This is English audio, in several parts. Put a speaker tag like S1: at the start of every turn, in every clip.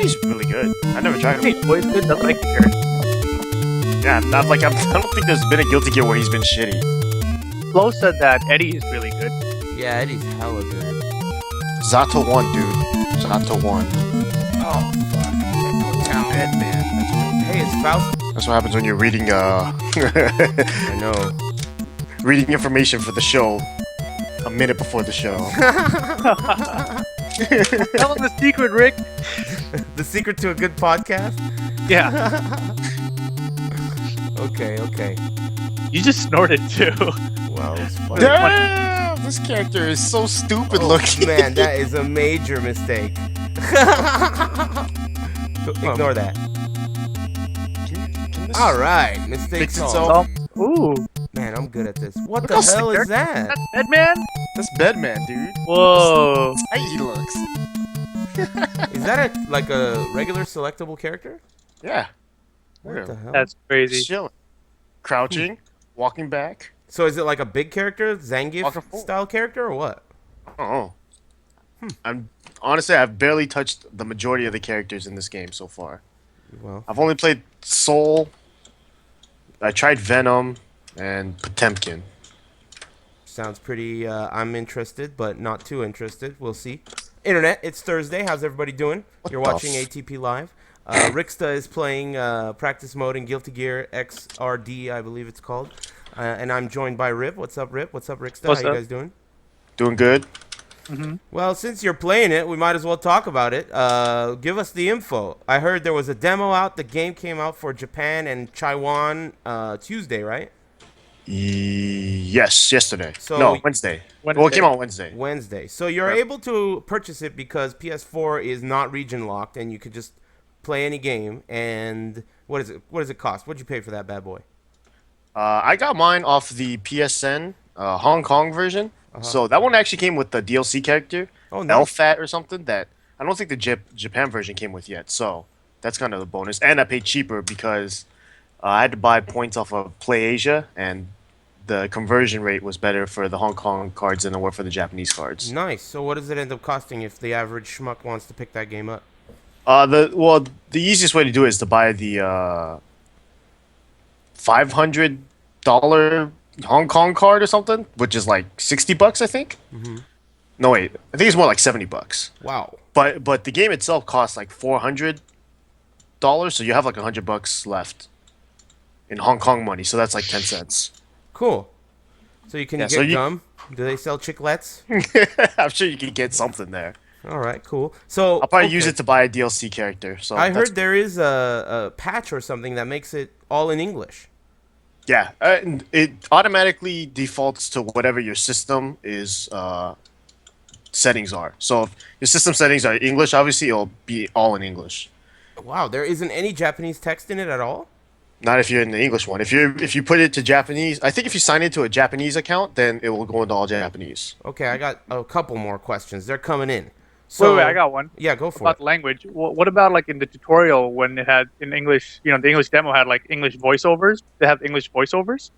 S1: Eddie's really good. I never tried
S2: Hey,
S1: him.
S2: boy, it's good. That's what I can hear.
S1: Yeah, not like I don't think there's been a Guilty Gear where he's been shitty.
S2: Flo said that Eddie is really good.
S3: Yeah, Eddie's hella good.
S1: Zato 1, dude. Zato 1.
S3: Oh, fuck. Bedman. That's right. Hey, it's Faust.
S1: That's what happens when you're reading
S3: I know.
S1: reading information for the show a minute before the show.
S2: Tell him the secret, Rick.
S3: The secret to a good podcast?
S2: Yeah,
S3: Okay.
S2: you just snorted too.
S3: Well, it's funny.
S1: Damn! This character is so stupid
S3: Oh,
S1: looking.
S3: man, that is a major mistake. Ignore that.
S1: Can this
S3: Alright, mistake
S1: fix
S3: solved.
S1: itself?
S2: Ooh,
S3: Man, I'm good at this. What
S1: Look
S3: the
S1: how
S3: hell
S1: sick
S3: is that?
S2: that's Bedman.
S1: That's Bedman, dude.
S2: Whoa.
S1: How he looks.
S3: Is that like a regular selectable character?
S1: Yeah.
S3: What the hell?
S2: That's crazy.
S1: Just chilling. Crouching, walking back.
S3: So is it like a big character, Zangief
S1: Walker forward.
S3: style character, or what?
S1: Oh. I'm honestly I've barely touched the majority of the characters in this game so far.
S3: Well,
S1: I've only played Soul. I tried Venom and Potemkin.
S3: sounds pretty. I'm interested, but not too interested. We'll see. Internet, it's Thursday. How's everybody doing? You're
S1: the
S3: watching ATP Live. Ricksta is playing practice mode in Guilty Gear XRD, I believe it's called. And I'm joined by Rip. What's up, Rip? What's up, Ricksta?
S2: What's
S3: How you
S2: up?
S3: guys doing?
S1: Doing good.
S3: Well, since you're playing it, we might as well talk about it. Give us the info. I heard there was a demo out. The game came out for Japan and Taiwan Tuesday, right?
S1: Yes, yesterday.
S3: So-
S1: No, Wednesday.
S2: Wednesday.
S1: Well, it came out Wednesday.
S3: Wednesday. So you're
S1: Yep.
S3: able to purchase it because PS4 is not region locked, and you could just play any game. And what is it? What does it cost? What'd you pay for that bad boy?
S1: I got mine off the PSN Hong Kong version. So that one actually came with the DLC character,
S3: Oh, nice.
S1: Elfat or something that I don't think the Japan version came with yet. So that's kind of the bonus. And I paid cheaper because I had to buy points off of Play Asia, and the conversion rate was better for the Hong Kong cards than it were for the Japanese cards.
S3: Nice. So what does it end up costing if the average schmuck wants to pick that game up?
S1: The easiest way to do it is to buy the $500 Hong Kong card or something, which is like $60, I think. No, wait, I think it's more like $70.
S3: Wow.
S1: But the game itself costs like $400, so you have like $100 left in Hong Kong money. So that's like 10 cents.
S3: Cool. So you can
S1: Yeah,
S3: get
S1: so you-
S3: gum. Do they sell chiclets?
S1: I'm sure you can get something there.
S3: All right, cool. So
S1: I'll probably
S3: okay.
S1: use it to buy a DLC character. So
S3: I
S1: that's-
S3: heard there is a patch or something that makes it all in English.
S1: Yeah, and it automatically defaults to whatever your system is settings are. So if your system settings are English, obviously it'll be all in English.
S3: Wow, there isn't any Japanese text in it at all?
S1: Not if you're in the English one. If you put it to Japanese, I think if you sign into a Japanese account, then it will go into all Japanese.
S3: Okay, I got a couple more questions. They're coming in. So,
S2: Wait, I got one.
S3: Yeah, go for
S2: About
S3: it.
S2: language. What about like in the tutorial when it had in English? You know, the English demo had like English voiceovers. They have English voiceovers.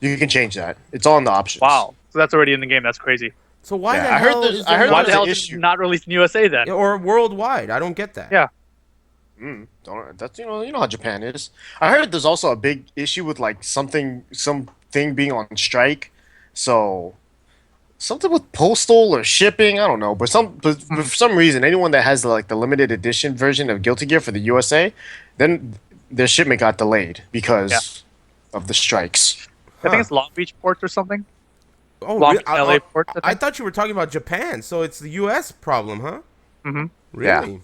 S1: You can change that. It's all in the options.
S2: Wow. So that's already in the game. That's crazy.
S3: So why
S1: Yeah,
S3: the
S1: I heard
S3: hell
S1: there's-
S3: is
S1: I
S3: there
S1: heard
S3: not
S2: Why
S1: there's
S2: the
S1: an
S2: hell did
S1: issue.
S2: it not released in USA then?
S3: or worldwide? I don't get that.
S2: Yeah.
S1: That's you know how Japan is. I heard there's also a big issue with like something being on strike. So something with postal or shipping, I don't know, but for some reason anyone that has like the limited edition version of Guilty Gear for the USA, then their shipment got delayed because of the strikes.
S2: I think it's Long Beach ports or something.
S3: Oh,
S2: Long
S3: really?
S2: LA ports.
S3: I thought you were talking about Japan, so it's the U.S. problem, huh?
S2: Mm-hmm.
S3: Really?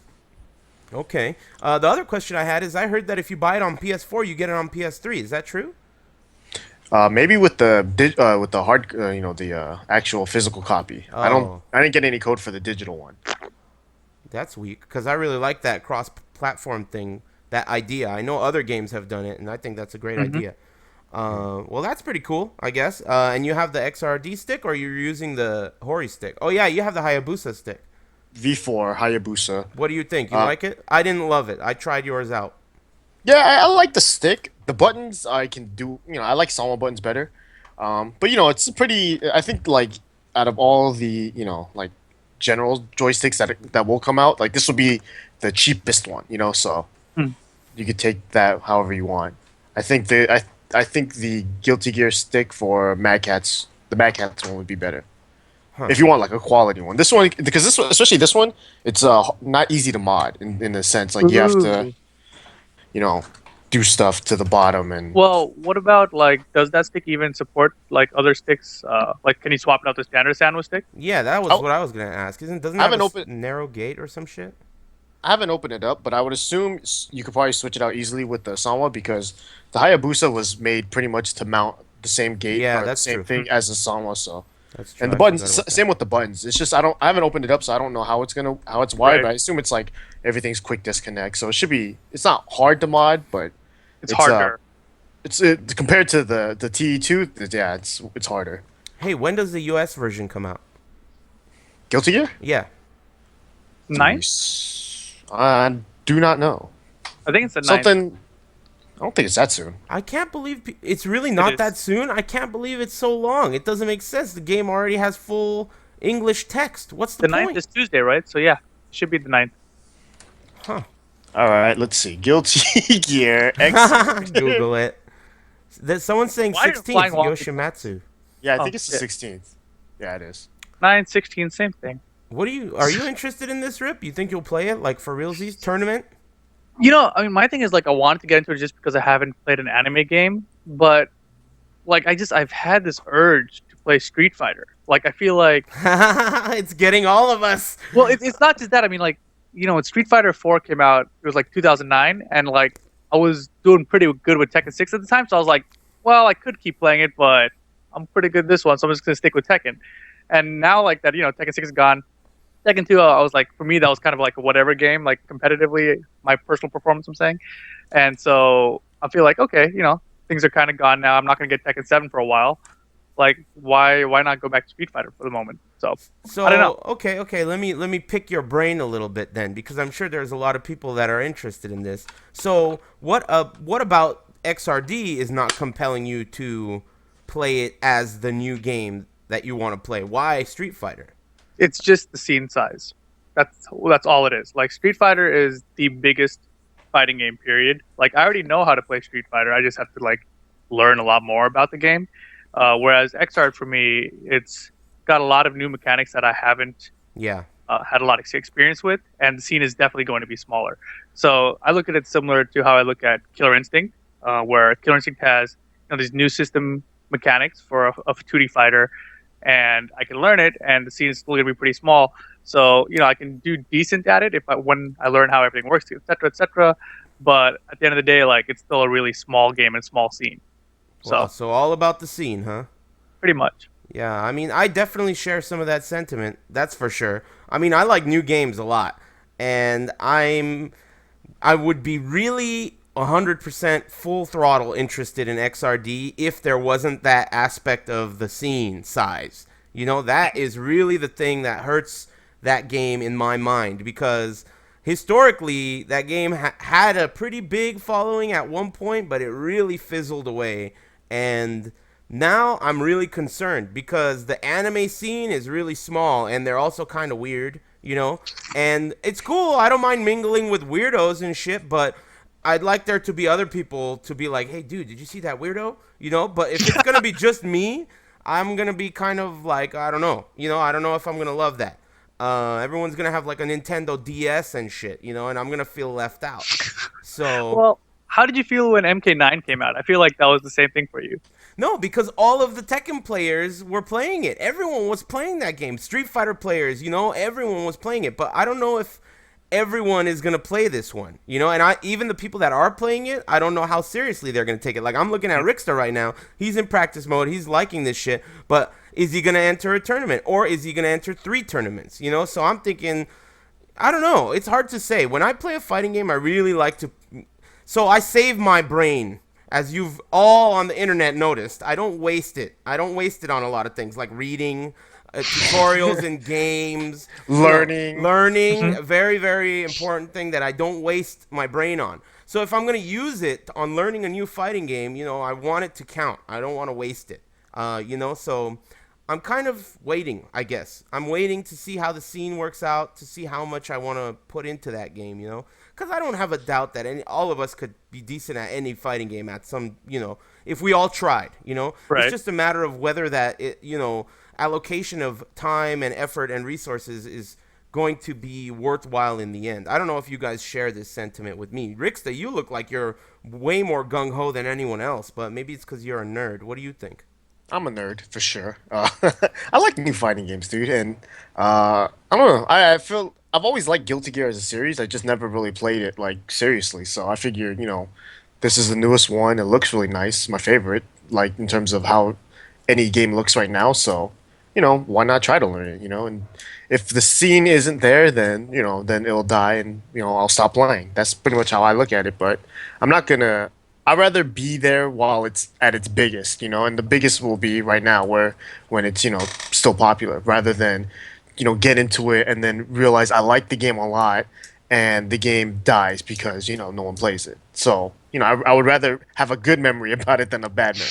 S3: Okay. The other question I had is I heard that if you buy it on PS4, you get it on PS3. Is that true?
S1: Maybe with the hard, the actual physical copy.
S3: Oh.
S1: I didn't get any code for the digital one.
S3: That's weak, because I really like that cross-platform thing, that idea. I know other games have done it, and I think that's a great idea. Well, that's pretty cool, I guess. And you have the XRD stick, or you're using the Hori stick? Oh, yeah, you have the Hayabusa stick.
S1: V4 Hayabusa.
S3: What do you think? You like it? I didn't love it. I tried yours out.
S1: Yeah, I like the stick. The buttons I can do. I like Sama buttons better. But it's pretty. I think like out of all the like general joysticks that will come out. Like this will be the cheapest one, so
S2: Hmm.
S1: you could take that however you want. I think the Guilty Gear stick for the Mad Catz one would be better
S3: Huh.
S1: if you want like a quality one. This one, because this one, especially this one, it's not easy to mod in a sense. Like you have to,
S2: Ooh.
S1: you know, do stuff to the bottom and
S2: Well, what about like does that stick even support like other sticks? Like can you swap it out the standard sandwich stick?
S3: Yeah, that was
S1: oh,
S3: what I was gonna ask. Doesn't
S1: I
S3: it have a
S1: haven't opened
S3: narrow gate or some shit?
S1: I haven't opened it up, but I would assume you could probably switch it out easily with the Sanwa because the Hayabusa was made pretty much to mount the same gate
S3: Yeah,
S1: or the
S3: that's
S1: same
S3: true.
S1: thing as the Sanwa. So,
S3: That's true.
S1: and the
S3: I forgot
S1: buttons,
S3: about that.
S1: same with the buttons. It's just I haven't opened it up, so I don't know how it's wired.
S2: Right.
S1: But I assume it's like everything's quick disconnect, so it should be. It's not hard to mod, but
S2: It's
S1: it's
S2: harder.
S1: compared to the TE2, yeah, it's harder.
S3: Hey, when does the US version come out?
S1: Guilty Gear?
S3: Yeah.
S2: Ninth?
S1: I do not know.
S2: I think it's the ninth.
S1: Something. I don't think it's that soon.
S3: I can't believe it's really not
S2: is.
S3: that soon. I can't believe it's so long. It doesn't make sense. The game already has full English text. What's the
S2: The ninth
S3: point?
S2: is Tuesday, right? So yeah, it should be the ninth.
S3: Huh.
S1: All right, let's see. Guilty Gear X.
S3: Google it. Someone's saying
S2: Why are you
S3: 16th
S2: flying off the-
S3: Yoshimatsu.
S1: Yeah, I
S2: Oh,
S1: think it's the
S2: shit.
S1: 16th. Yeah, it is.
S2: 9, 16, same thing.
S3: Are you interested in this, Rip? You think you'll play it like for realsies tournament?
S2: You know, I mean, my thing is like I wanted to get into it just because I haven't played an anime game, but like I've had this urge to play Street Fighter. Like I feel like,
S3: It's getting all of us.
S2: well, it's not just that. I mean, like when Street Fighter 4 came out, it was like 2009, and like I was doing pretty good with Tekken 6 at the time, so I was like, well, I could keep playing it, but I'm pretty good at this one, so I'm just gonna stick with Tekken. And now, like that, Tekken 6 is gone. Tekken 2, I was like, for me, that was kind of like a whatever game, like competitively, my personal performance, I'm saying. And so I feel like, okay, things are kind of gone now. I'm not going to get Tekken 7 for a while. Like, why not go back to Street Fighter for the moment? So,
S3: So
S2: I don't know.
S3: okay. Let me pick your brain a little bit then, because I'm sure there's a lot of people that are interested in this. So what about XRD is not compelling you to play it as the new game that you want to play? Why Street Fighter?
S2: It's just the scene size. That's all it is. Like, Street Fighter is the biggest fighting game, period. Like, I already know how to play Street Fighter. I just have to, like, learn a lot more about the game. Whereas XR, for me, it's got a lot of new mechanics that I haven't
S3: Yeah.
S2: had a lot of experience with, and the scene is definitely going to be smaller. So I look at it similar to how I look at Killer Instinct, where Killer Instinct has these new system mechanics for a 2D fighter, and I can learn it, and the scene is still going to be pretty small. So I can do decent at it when I learn how everything works, etc., etc. But at the end of the day, like it's still a really small game and small scene.
S3: Wow,
S2: So
S3: so all about the scene, huh?
S2: pretty much.
S3: Yeah, I mean, I definitely share some of that sentiment. That's for sure. I mean, I like new games a lot, and I would be really 100% full throttle interested in XRD if there wasn't that aspect of the scene size. That is really the thing that hurts that game in my mind, because historically that game had a pretty big following at one point, but it really fizzled away. And now I'm really concerned because the anime scene is really small, and they're also kind of weird. And it's cool. I don't mind mingling with weirdos and shit, but I'd like there to be other people to be like, hey, dude, did you see that weirdo? But if it's going to be just me, I'm going to be kind of like, I don't know. I don't know if I'm going to love that. Everyone's going to have like a Nintendo DS and shit, and I'm going to feel left out. So,
S2: Well, how did you feel when MK9 came out? I feel like that was the same thing for you.
S3: no, because all of the Tekken players were playing it. Everyone was playing that game. Street Fighter players, everyone was playing it. But I don't know if everyone is gonna play this one, and even the people that are playing it, I don't know how seriously they're gonna take it. Like, I'm looking at Rickster right now. He's in practice mode. He's liking this shit. But is he gonna enter a tournament, or is he gonna enter 3 tournaments? So I'm thinking, I don't know. It's hard to say. When I play a fighting game, I really like to. So I save my brain. As you've all on the internet noticed, I don't waste it. I don't waste it on a lot of things like reading, tutorials in games,
S1: Learning.
S3: learning. A very, very important thing that I don't waste my brain on. So if I'm going to use it on learning a new fighting game, I want it to count. I don't want to waste it. So I'm kind of waiting, I guess. I'm waiting to see how the scene works out, to see how much I want to put into that game, you know? Because I don't have a doubt that all of us could be decent at any fighting game at some, if we all tried, you know? It's
S2: Right.
S3: just a matter of whether allocation of time and effort and resources is going to be worthwhile in the end. I don't know if you guys share this sentiment with me. Rixta, you look like you're way more gung-ho than anyone else, but maybe it's because you're a nerd. What do you think?
S1: I'm a nerd for sure. I like new fighting games, dude, and I don't know. I feel I've always liked Guilty Gear as a series. I just never really played it like seriously. So I figured, this is the newest one. It looks really nice. My favorite, like in terms of how any game looks right now. So, why not try to learn it? And if the scene isn't there, then it'll die, and I'll stop playing. That's pretty much how I look at it. But I'm not gonna. I'd rather be there while it's at its biggest, and the biggest will be right now, where when it's still popular, rather than get into it and then realize I like the game a lot, and the game dies because no one plays it. So I would rather have a good memory about it than a bad memory.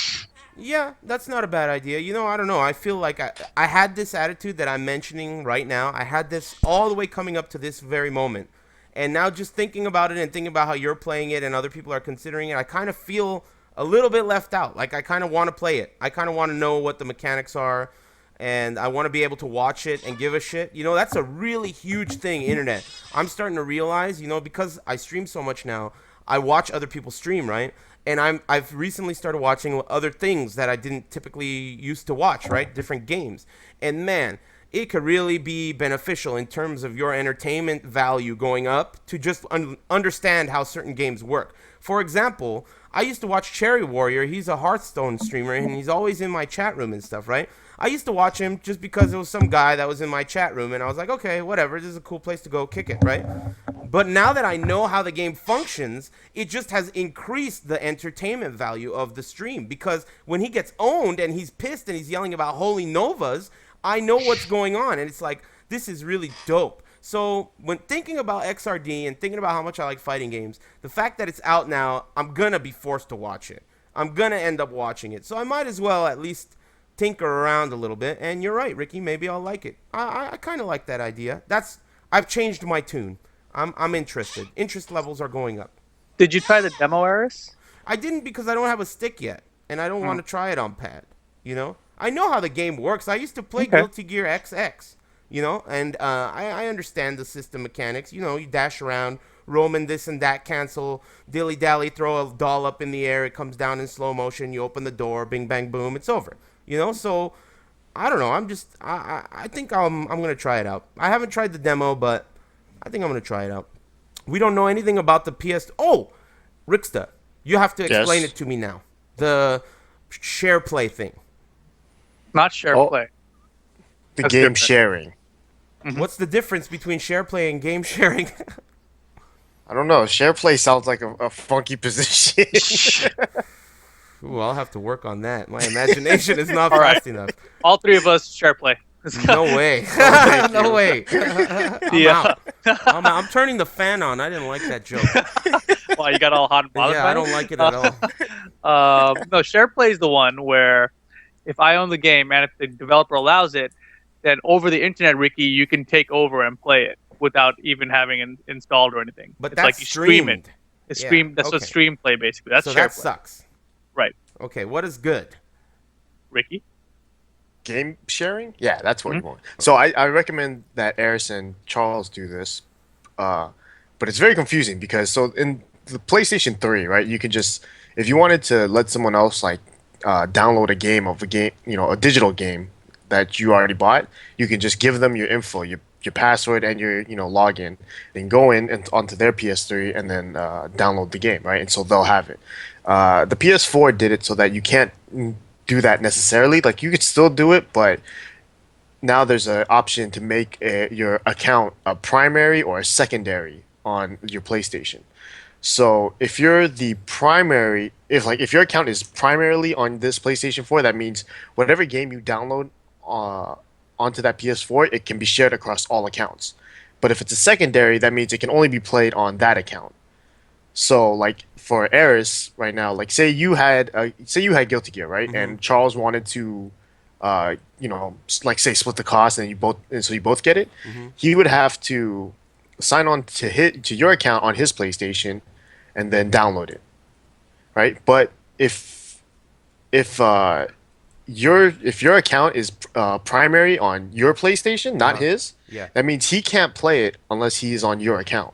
S3: Yeah, that's not a bad idea. I don't know. I feel like I had this attitude that I'm mentioning right now. I had this all the way coming up to this very moment. And now just thinking about it and thinking about how you're playing it and other people are considering it, I kind of feel a little bit left out. Like I kind of want to play it. I kind of want to know what the mechanics are, and I want to be able to watch it and give a shit. That's a really huge thing, internet. I'm starting to realize, because I stream so much now, I watch other people stream, right? And I've recently started watching other things that I didn't typically used to watch, right? Different games. And man, it could really be beneficial in terms of your entertainment value going up to just understand how certain games work. For example, I used to watch Cherry Warrior. He's a Hearthstone streamer, and he's always in my chat room and stuff, right? I used to watch him just because it was some guy that was in my chat room, and I was like, okay, whatever, this is a cool place to go kick it, right? But now that I know how the game functions, it just has increased the entertainment value of the stream, because when he gets owned and he's pissed and he's yelling about holy novas, I know what's going on, and it's like, this is really dope. So when thinking about XRD and thinking about how much I like fighting games, the fact that it's out now, I'm going to be forced to watch it. I'm going to end up watching it. So I might as well at least tinker around a little bit. And you're right, Ricky, maybe I'll like it. I kind of like that idea. I've changed my tune. I'm interested. Interest levels are going up.
S2: Did you try the demo, Eris?
S3: I didn't because I don't have a stick yet, and I don't want to try it on pad. I know how the game works. I used to play
S2: Okay.
S3: Guilty Gear XX, and I understand the system mechanics. You dash around, roam and this and that, cancel, dilly dally, throw a doll up in the air, it comes down in slow motion. You open the door, bing bang boom, it's over. So I don't know. I think I'm gonna try it out. I haven't tried the demo, but I think I'm gonna try it out. We don't know anything about the PS. Oh, Rixta, you have to explain
S1: Yes.
S3: it to me now. The share play thing.
S2: Not share
S1: Oh.
S2: play.
S1: The
S2: That's
S1: game
S2: different.
S1: sharing.
S3: What's the difference between share play and game sharing?
S1: I don't know. Share play sounds like a funky position.
S3: Ooh, I'll have to work on that. My imagination is not
S2: All right.
S3: fast enough.
S2: All three of us share play.
S3: No way.
S1: thank
S3: No
S1: you.
S3: way. I'm
S2: Yeah.
S3: out. I'm out. I'm turning the fan on. I didn't like that joke.
S2: Wow, you got all hot and bothered
S3: Yeah,
S2: by
S3: I don't like it at all.
S2: No, share play is the one where if I own the game and if the developer allows it, then over the internet, Ricky, you can take over and play it without even having it installed or anything.
S3: But
S2: it's
S3: that's
S2: like you stream it.
S3: streamed.
S2: It's
S3: Yeah,
S2: stream. That's what
S3: okay.
S2: stream play basically. That's
S3: So
S2: share
S3: that
S2: play.
S3: sucks.
S2: Right,
S3: Okay, what is good?
S2: Ricky.
S1: Game sharing? Yeah, that's what you want. So I recommend that Eris and Charles do this. But it's very confusing because so in the PlayStation 3, right, you can just if you wanted to let someone else like download a game of a game, a digital game that you already bought, you can just give them your info, your password and your login, and go in and onto their PS3 and then download the game, right? And so they'll have it. The PS4 did it so that you can't do that necessarily. Like you could still do it, but now there's an option to make your account a primary or a secondary on your PlayStation. So if you're the primary, if your account is primarily on this PlayStation 4, that means whatever game you download onto that PS4, it can be shared across all accounts. But if it's a secondary, that means it can only be played on that account. So like for Eris right now, like say you had Guilty Gear, right? And Charles wanted to like say split the cost and so you both get it,
S3: Mm-hmm.
S1: he would have to sign on to your account on his PlayStation and then download it, right? But if your account is primary on your PlayStation, not
S3: Uh-huh.
S1: his,
S3: Yeah.
S1: that means he can't play it unless he is on your account.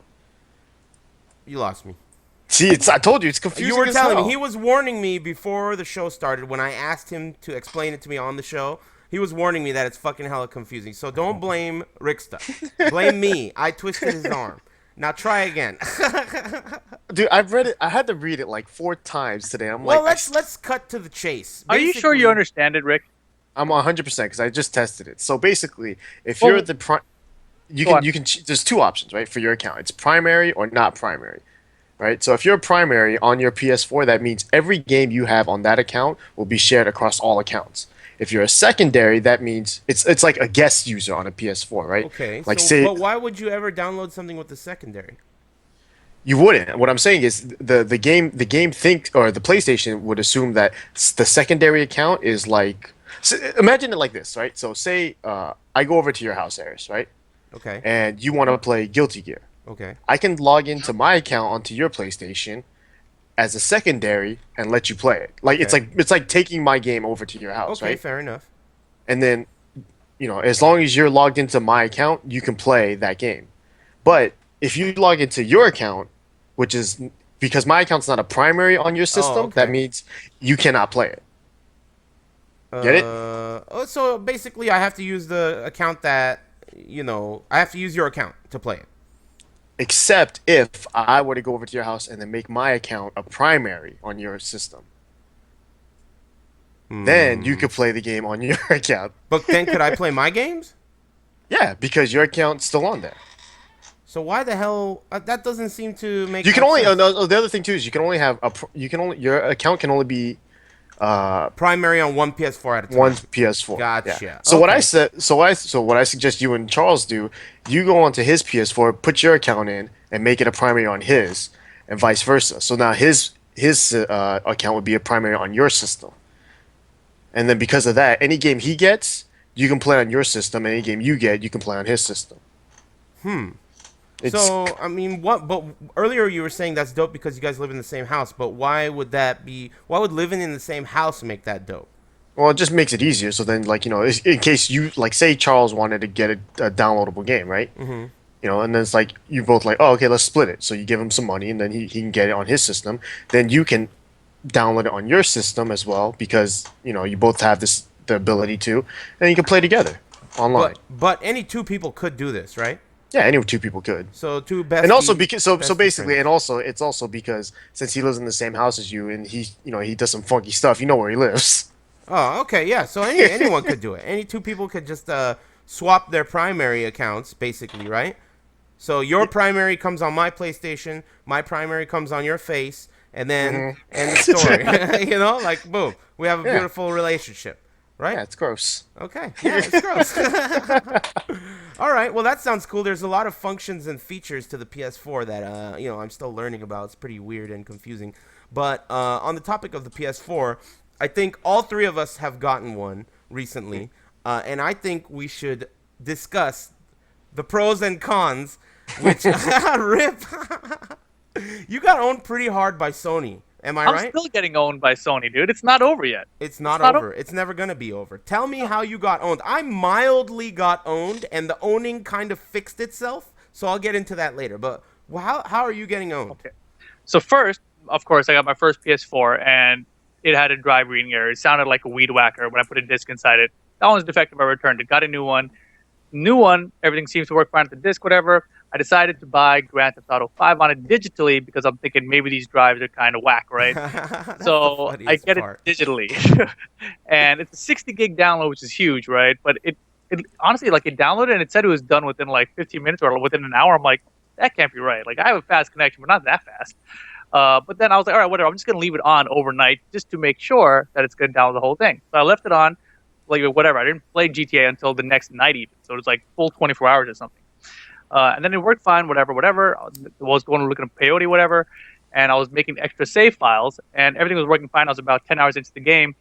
S3: You lost me.
S1: See, I told you it's
S3: You
S1: confusing
S3: were
S1: as
S3: telling me
S1: hell.
S3: he was warning me before the show started when I asked him to explain it to me on the show. He was warning me that it's fucking hella confusing. So don't blame Ricksta. Blame me. I twisted his arm. Now try again.
S1: Dude, I've read it. I had to read it like 4 times today. I'm
S3: Well,
S1: like,
S3: let's cut to the chase.
S2: Are you sure you
S3: Basically,
S2: understand it, Rick?
S1: I'm 100% because I just tested it. So basically, if you're
S2: Well,
S1: the
S2: go on.
S1: there's two options, right, for your account. It's primary or not primary, right? So if you're primary on your PS4, that means every game you have on that account will be shared across all accounts. If you're a secondary, that means it's like a guest user on a PS4, right?
S3: okay.
S1: Like
S3: So,
S1: say
S3: but why would you ever download something with the secondary?
S1: you wouldn't. What I'm saying is the game thinks or the PlayStation would assume that the secondary account is like imagine it like this, right? So say I go over to your house, Eris, right?
S3: Okay.
S1: And you want to play Guilty Gear.
S3: Okay.
S1: I can log into my account onto your PlayStation as a secondary and let you play it. Like
S3: Okay.
S1: it's like taking my game over to your house,
S3: Okay.
S1: right?
S3: Fair enough.
S1: And then as long as you're logged into my account, you can play that game. But if you log into your account, which is because my account's not a primary on your
S3: Oh,
S1: system, that
S3: okay.
S1: means you cannot play it. Get it?
S3: So basically, I have to use the account that I have to use your account to play it.
S1: Except if I were to go over to your house and then make my account a primary on your system. Then you
S3: Hmm.
S1: could play the game on your account.
S3: But then, could I play my games?
S1: Yeah, because your account's still on there.
S3: So why the hell? That doesn't seem to make
S1: You can
S3: much
S1: only
S3: sense.
S1: no, the other thing too is you can only have your account can only be
S3: Primary on one PS4 at a
S1: one
S3: time.
S1: PS4. Yeah.
S3: Gotcha.
S1: So what I
S3: Okay.
S1: said, so what I suggest you and Charles do, you go onto his PS4, put your account in, and make it a primary on his, and vice versa. So now his account would be a primary on your system, and then because of that, any game he gets, you can play on your system. Any game you get, you can play on his system. It's
S3: So I mean, what? But earlier you were saying that's dope because you guys live in the same house. But why would that be? Why would living in the same house make that dope?
S1: well, it just makes it easier. So then, like in case you like, say Charles wanted to get a downloadable game, right?
S3: Mm-hmm.
S1: And then it's like you both like, oh, okay, let's split it. So you give him some money, and then he can get it on his system. Then you can download it on your system as well because you both have the ability to, and you can play together online.
S3: But any two people could do this, right?
S1: Yeah, any two people could.
S3: So two
S1: And also
S3: bestie,
S1: because so
S3: bestie
S1: basically,
S3: friends.
S1: and also it's also because since he lives in the same house as you, and he does some funky stuff. You know where he lives.
S3: Oh, okay, yeah. So anyone could do it. Any two people could just swap their primary accounts, basically, right? So your primary comes on my PlayStation, my primary comes on your face, and then end the story. Like boom, we have a
S1: Yeah,
S3: beautiful relationship, right?
S1: yeah, it's gross.
S3: Okay, yeah, it's gross. All right, well that sounds cool. There's a lot of functions and features to the PS4 that I'm still learning about. It's pretty weird and confusing. But on the topic of the PS4, I think all three of us have gotten one recently, and I think we should discuss the pros and cons. Which rip, you got owned pretty hard by Sony. Am I
S2: I'm
S3: right?
S2: still getting owned by Sony, dude. It's not over yet.
S3: It's not
S2: not
S3: over. It's never gonna be over. Tell me how you got owned. I mildly got owned, and the owning kind of fixed itself. So I'll get into that later. But how are you getting owned?
S2: Okay. So first, of course, I got my first PS4, and it had a drive reading error. It sounded like a weed whacker when I put a disc inside it. That one was defective. I returned it. Got a new one. New one. Everything seems to work fine with the disc, whatever. I decided to buy Grand Theft Auto 5 on it digitally because I'm thinking maybe these drives are kind of whack, right?
S3: That's the
S2: So I
S3: funniest
S2: get it
S3: part.
S2: digitally, and it's a 60 gig download, which is huge, right? But it honestly, like, it downloaded and it said it was done within like 15 minutes or within an hour. I'm like, that can't be right. Like, I have a fast connection, but not that fast. But then I was like, all right, whatever. I'm just gonna leave it on overnight just to make sure that it's gonna download the whole thing. So I left it on, like, whatever. I didn't play GTA until the next night even, so it was like full 24 hours or something. And then it worked fine, whatever. I was going to look at peyote, whatever, and I was making extra save files, and everything was working fine. I was about 10 hours into the game,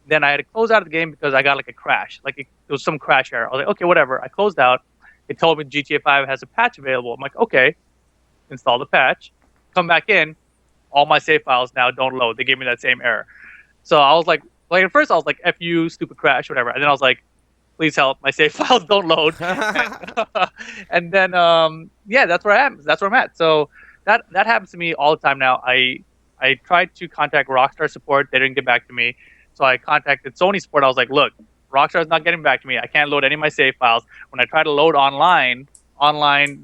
S2: Then I had to close out of the game because I got like a crash. Like there was some crash error. I was like, okay, whatever. I closed out. It told me GTA 5 has a patch available. I'm like, okay, install the patch. Come back in. All my save files now don't load. They gave me that same error. So I was like at first I was like, F you, stupid crash, whatever. And then I was like, please help, my save files don't load. And then yeah, that's where I am. That's where I'm at. So that happens to me all the time now. I tried to contact Rockstar support. They didn't get back to me. So I contacted Sony support. I was like, look, Rockstar's not getting back to me. I can't load any of my save files. When I try to load online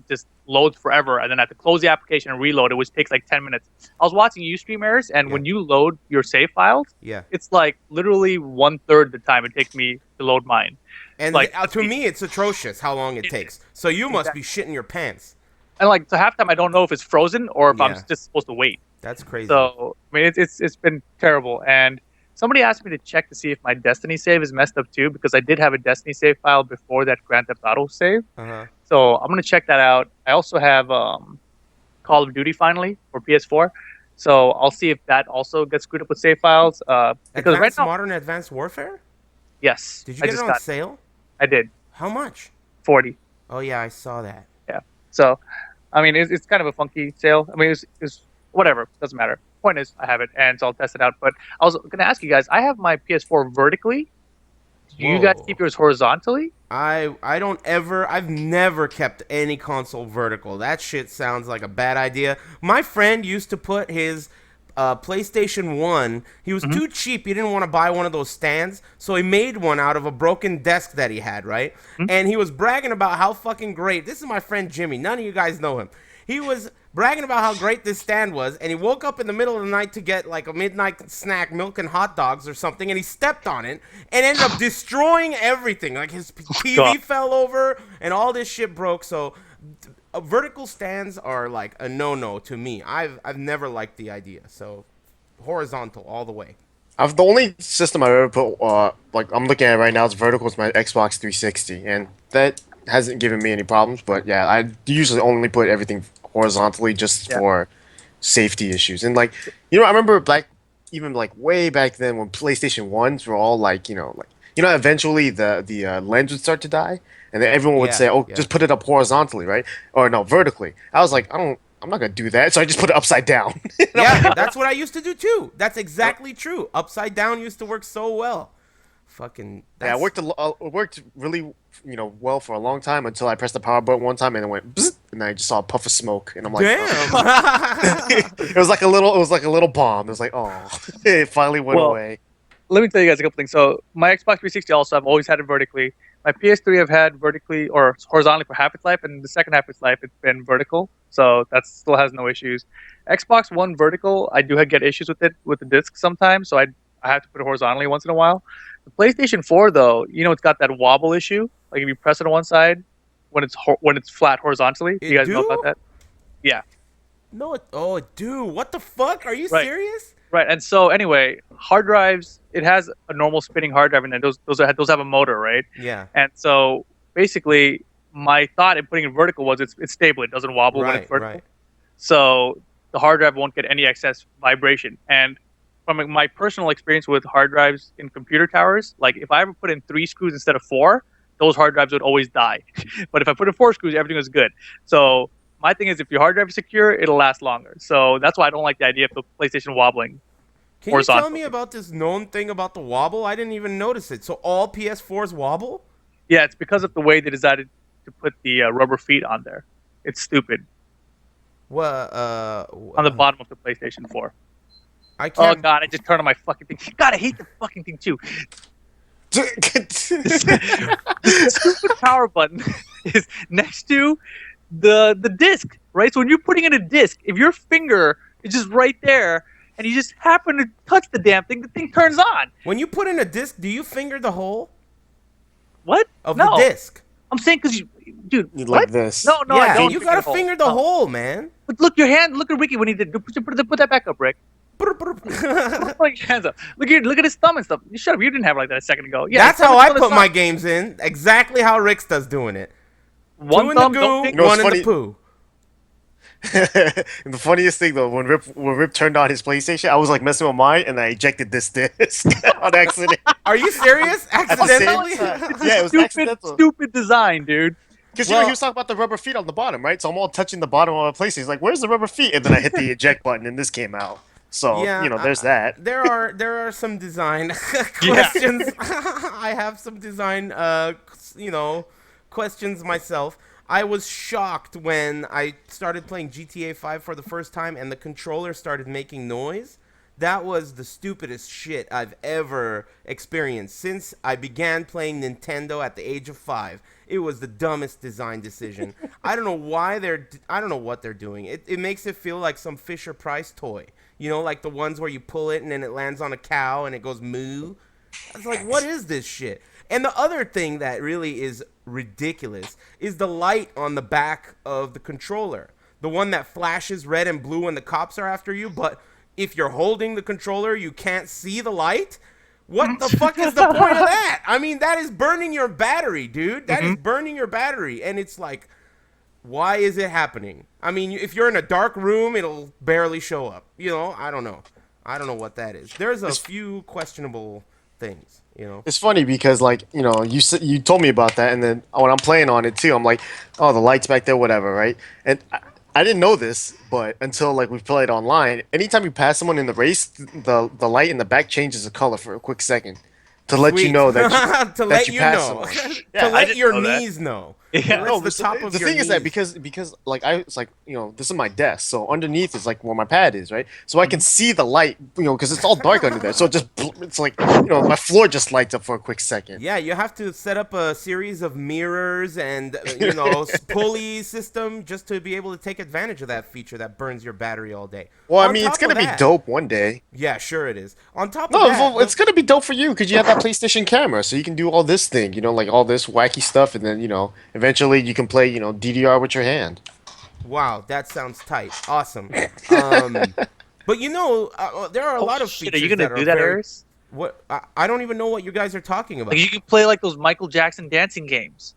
S2: just loads forever, and then I have to close the application and reload it, which takes like 10 minutes. I was watching Ustream errors, and when you load your save files, it's like literally 1/3 the time it takes me to load mine.
S3: And
S2: like
S3: to me, it's atrocious how long it takes. So you must be shitting your pants.
S2: And like, so half the time I don't know if it's frozen or if I'm just supposed to wait.
S3: That's crazy.
S2: So I mean, it's been terrible. And somebody asked me to check to see if my Destiny save is messed up too, because I did have a Destiny save file before that Grand Theft Auto save. So I'm gonna check that out. I also have Call of Duty finally for PS4. So I'll see if that also gets screwed up with save files. Because right now,
S3: Modern Advanced Warfare?
S2: Yes.
S3: Did you get it on sale?
S2: I did.
S3: How much?
S2: 40.
S3: Oh yeah, I saw that.
S2: Yeah. So, I mean, it's kind of a funky sale. I mean, it's whatever. Doesn't matter. Point is, I have it, and so I'll test it out. But I was going to ask you guys. I have my PS4 vertically. Do you guys keep yours horizontally?
S3: I don't ever. I've never kept any console vertical. That shit sounds like a bad idea. My friend used to put his PlayStation 1. He was too cheap. He didn't want to buy one of those stands, so he made one out of a broken desk that he had, right? And he was bragging about how fucking great. This is my friend Jimmy. None of you guys know him. He was bragging about how great this stand was, and he woke up in the middle of the night to get like a midnight snack, milk and hot dogs or something, and he stepped on it and ended up destroying everything. Like his TV fell over and all this shit broke. So vertical stands are like a no-no to me. I've never liked the idea. So horizontal all the way.
S1: The only system I've ever put, like I'm looking at it right now, is vertical. It's my Xbox 360, and that hasn't given me any problems. But yeah, I usually only put everything horizontally just for safety issues. And like, I remember even like way back then when PlayStation 1s were all like, eventually the lens would start to die, and then everyone would say, just put it up horizontally, right? Or no, vertically. I was like, I'm not gonna do that, so I just put it upside down.
S3: Yeah, that's what I used to do too. That's exactly true. Upside down used to work so well. Fucking
S1: yeah, it worked really well for a long time until I pressed the power button one time and it went bzzz, and I just saw a puff of smoke and I'm like,
S3: damn.
S1: Oh. it was like a little bomb. It was like, oh, it finally went away.
S2: Let me tell you guys a couple things. So my Xbox 360 also, I've always had it vertically. My PS3 I've had vertically or horizontally for half its life, and the second half of its life it's been vertical. So that still has no issues. Xbox One vertical, I do get issues with it with the disc sometimes, so I have to put it horizontally once in a while. The PlayStation 4 though, it's got that wobble issue. Like if you press it on one side, when it's flat horizontally, you guys know about that? Yeah.
S3: No, dude, what the fuck? Are you serious?
S2: Right, and so anyway, hard drives, it has a normal spinning hard drive, and then those have a motor, right?
S3: Yeah.
S2: And so basically, my thought in putting it vertical was it's stable, it doesn't wobble when it's vertical. Right. So the hard drive won't get any excess vibration. And from my personal experience with hard drives in computer towers, like if I ever put in 3 screws instead of 4, those hard drives would always die. But if I put in 4 screws, everything was good. So my thing is, if your hard drive is secure, it'll last longer. So that's why I don't like the idea of the PlayStation wobbling.
S3: Can you tell me about this known thing about the wobble? I didn't even notice it. So all PS4s wobble?
S2: Yeah, it's because of the way they decided to put the rubber feet on there. It's stupid. On the bottom of the PlayStation 4.
S3: I can't.
S2: Oh god, I just turned on my fucking thing. God, I hate the fucking thing too. The stupid power button is next to the disc, right? So when you're putting in a disc, if your finger is just right there and you just happen to touch the damn thing, the thing turns on.
S3: When you put in a disc, do you finger the hole?
S2: What?
S3: Of the disc?
S2: I'm saying because dude,
S1: you like this?
S2: No,
S3: yeah,
S2: I don't.
S3: You gotta finger the hole, man.
S2: But look, your hand. Look at Ricky when he did. Put that back up, Rick. Put your hands up. Look at his thumb and stuff. You shut up. You didn't have it like that a second ago. Yeah,
S3: that's how I put my games in. Exactly how Rick's does doing it.
S2: One
S3: 2 in
S2: thumb,
S3: the goo, 1 in the poo.
S1: And the funniest thing though, when Rip turned on his PlayStation, I was like messing with mine, and I ejected this disc on accident
S3: Are you serious?
S1: at the same
S3: Accidentally?
S1: time.
S2: It's a
S1: Yeah, it was
S2: stupid,
S1: accidental.
S2: stupid design, dude.
S1: Because he
S3: Well,
S1: was talking about the rubber feet on the bottom, right? So I'm all touching the bottom of my PlayStation. He's like, "Where's the rubber feet?" And then I hit the eject button, and this came out. So
S3: yeah,
S1: there's that.
S3: there are some design
S2: Yeah.
S3: questions. I have some design questions myself. I was shocked when I started playing GTA 5 for the first time and the controller started making noise. That was the stupidest shit I've ever experienced since I began playing Nintendo at the age of 5. It was the dumbest design decision. I don't know why I don't know what they're doing. It makes it feel like some Fisher Price toy. You know, like the ones where you pull it and then it lands on a cow and it goes moo. I was like, what is this shit? And the other thing that really is ridiculous is the light on the back of the controller. The one that flashes red and blue when the cops are after you, but if you're holding the controller, you can't see the light? What the fuck is the point of that? I mean, that is burning your battery, dude. That is burning your battery. And it's like, why is it happening? I mean, if you're in a dark room, it'll barely show up. You know, I don't know. I don't know what that is. There's a few questionable things, you know.
S1: It's funny because like you told me about that, and then when I'm playing on it too, I'm like, oh, the lights back there, whatever, right? And I didn't know this, but until like we played online, anytime you pass someone in the race, the light in the back changes the color for a quick second to let you
S3: Sweet.
S1: know that
S3: to
S1: that
S3: let
S1: you
S3: you
S1: passed
S3: know.
S1: someone.
S3: to
S1: Yeah, I
S3: let
S2: didn't
S3: your
S2: know that.
S3: knees know.
S2: Yeah.
S3: It
S1: No,
S3: lets the top of
S1: the
S3: your
S1: thing is that
S3: knees.
S1: because like it's like this is my desk, so underneath is like where my pad is, right? So I can see the light, because it's all dark under there. So it's like my floor just lights up for a quick second.
S3: Yeah, you have to set up a series of mirrors and pulley system just to be able to take advantage of that feature that burns your battery all day.
S1: Well, I
S3: On
S1: mean, it's
S3: top of
S1: gonna be
S3: that,
S1: dope one day.
S3: yeah, sure it is. On top of
S1: No,
S3: that,
S1: it's gonna be dope for you because you have that PlayStation camera, so you can do all this thing, like all this wacky stuff, and then eventually you can play, DDR with your hand.
S3: wow, that sounds tight. Awesome. But there are a lot
S2: Holy
S3: of
S2: shit,
S3: features
S2: are you gonna
S3: that are
S2: do that,
S3: very.
S2: Eris?
S3: What I don't even know what you guys are talking about.
S2: Like you can play like those Michael Jackson dancing games.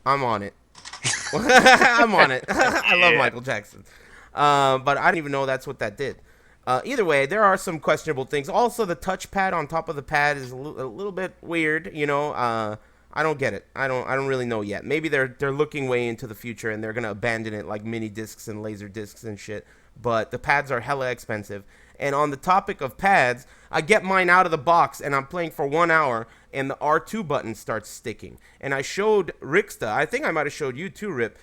S3: I'm on it. I'm on it. I love
S2: Yeah.
S3: Michael Jackson. But I didn't even know that's what that did. Either way, there are some questionable things. Also, the touchpad on top of the pad is a little bit weird. I don't get it. I don't really know yet. Maybe they're looking way into the future and they're gonna abandon it like mini discs and laser discs and shit. But the pads are hella expensive. And on the topic of pads, I get mine out of the box and I'm playing for 1 hour and the R2 button starts sticking. And I showed Rixta, I think I might have showed you too, Rip,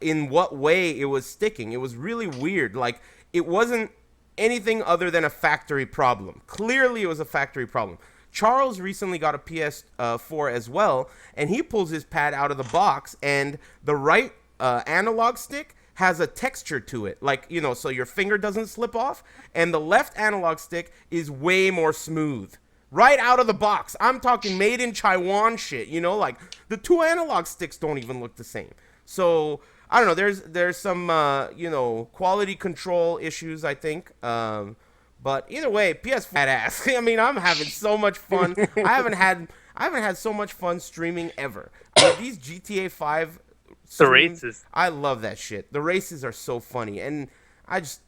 S3: in what way it was sticking. It was really weird. Like, it wasn't anything other than a factory problem. Clearly, it was a factory problem. Charles recently got a PS4 as well, and he pulls his pad out of the box, and the right analog stick has a texture to it, like, so your finger doesn't slip off, and the left analog stick is way more smooth. Right out of the box. I'm talking made in Taiwan shit, like the two analog sticks don't even look the same. So, I don't know, there's some quality control issues, I think. But either way, PS fat ass. I mean, I'm having so much fun. I haven't had so much fun streaming ever. I mean, these GTA 5
S2: The
S3: streams,
S2: races.
S3: I love that shit. The races are so funny, and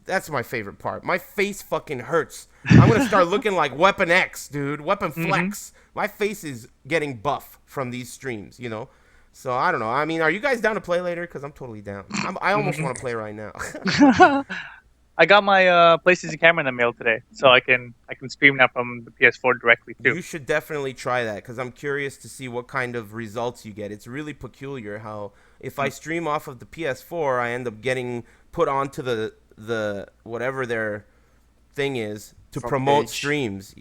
S3: that's my favorite part. My face fucking hurts. I'm gonna start looking like Weapon X, dude. Weapon Flex. My face is getting buff from these streams. So I don't know. I mean, are you guys down to play later? Because I'm totally down. I almost want to play right now.
S2: I got my PlayStation camera in the mail today, so I can stream now from the PS4 directly too.
S3: You should definitely try that because I'm curious to see what kind of results you get. It's really peculiar how if I stream off of the PS4, I end up getting put onto the whatever their thing is to
S1: Front
S3: promote
S1: page.
S3: streams.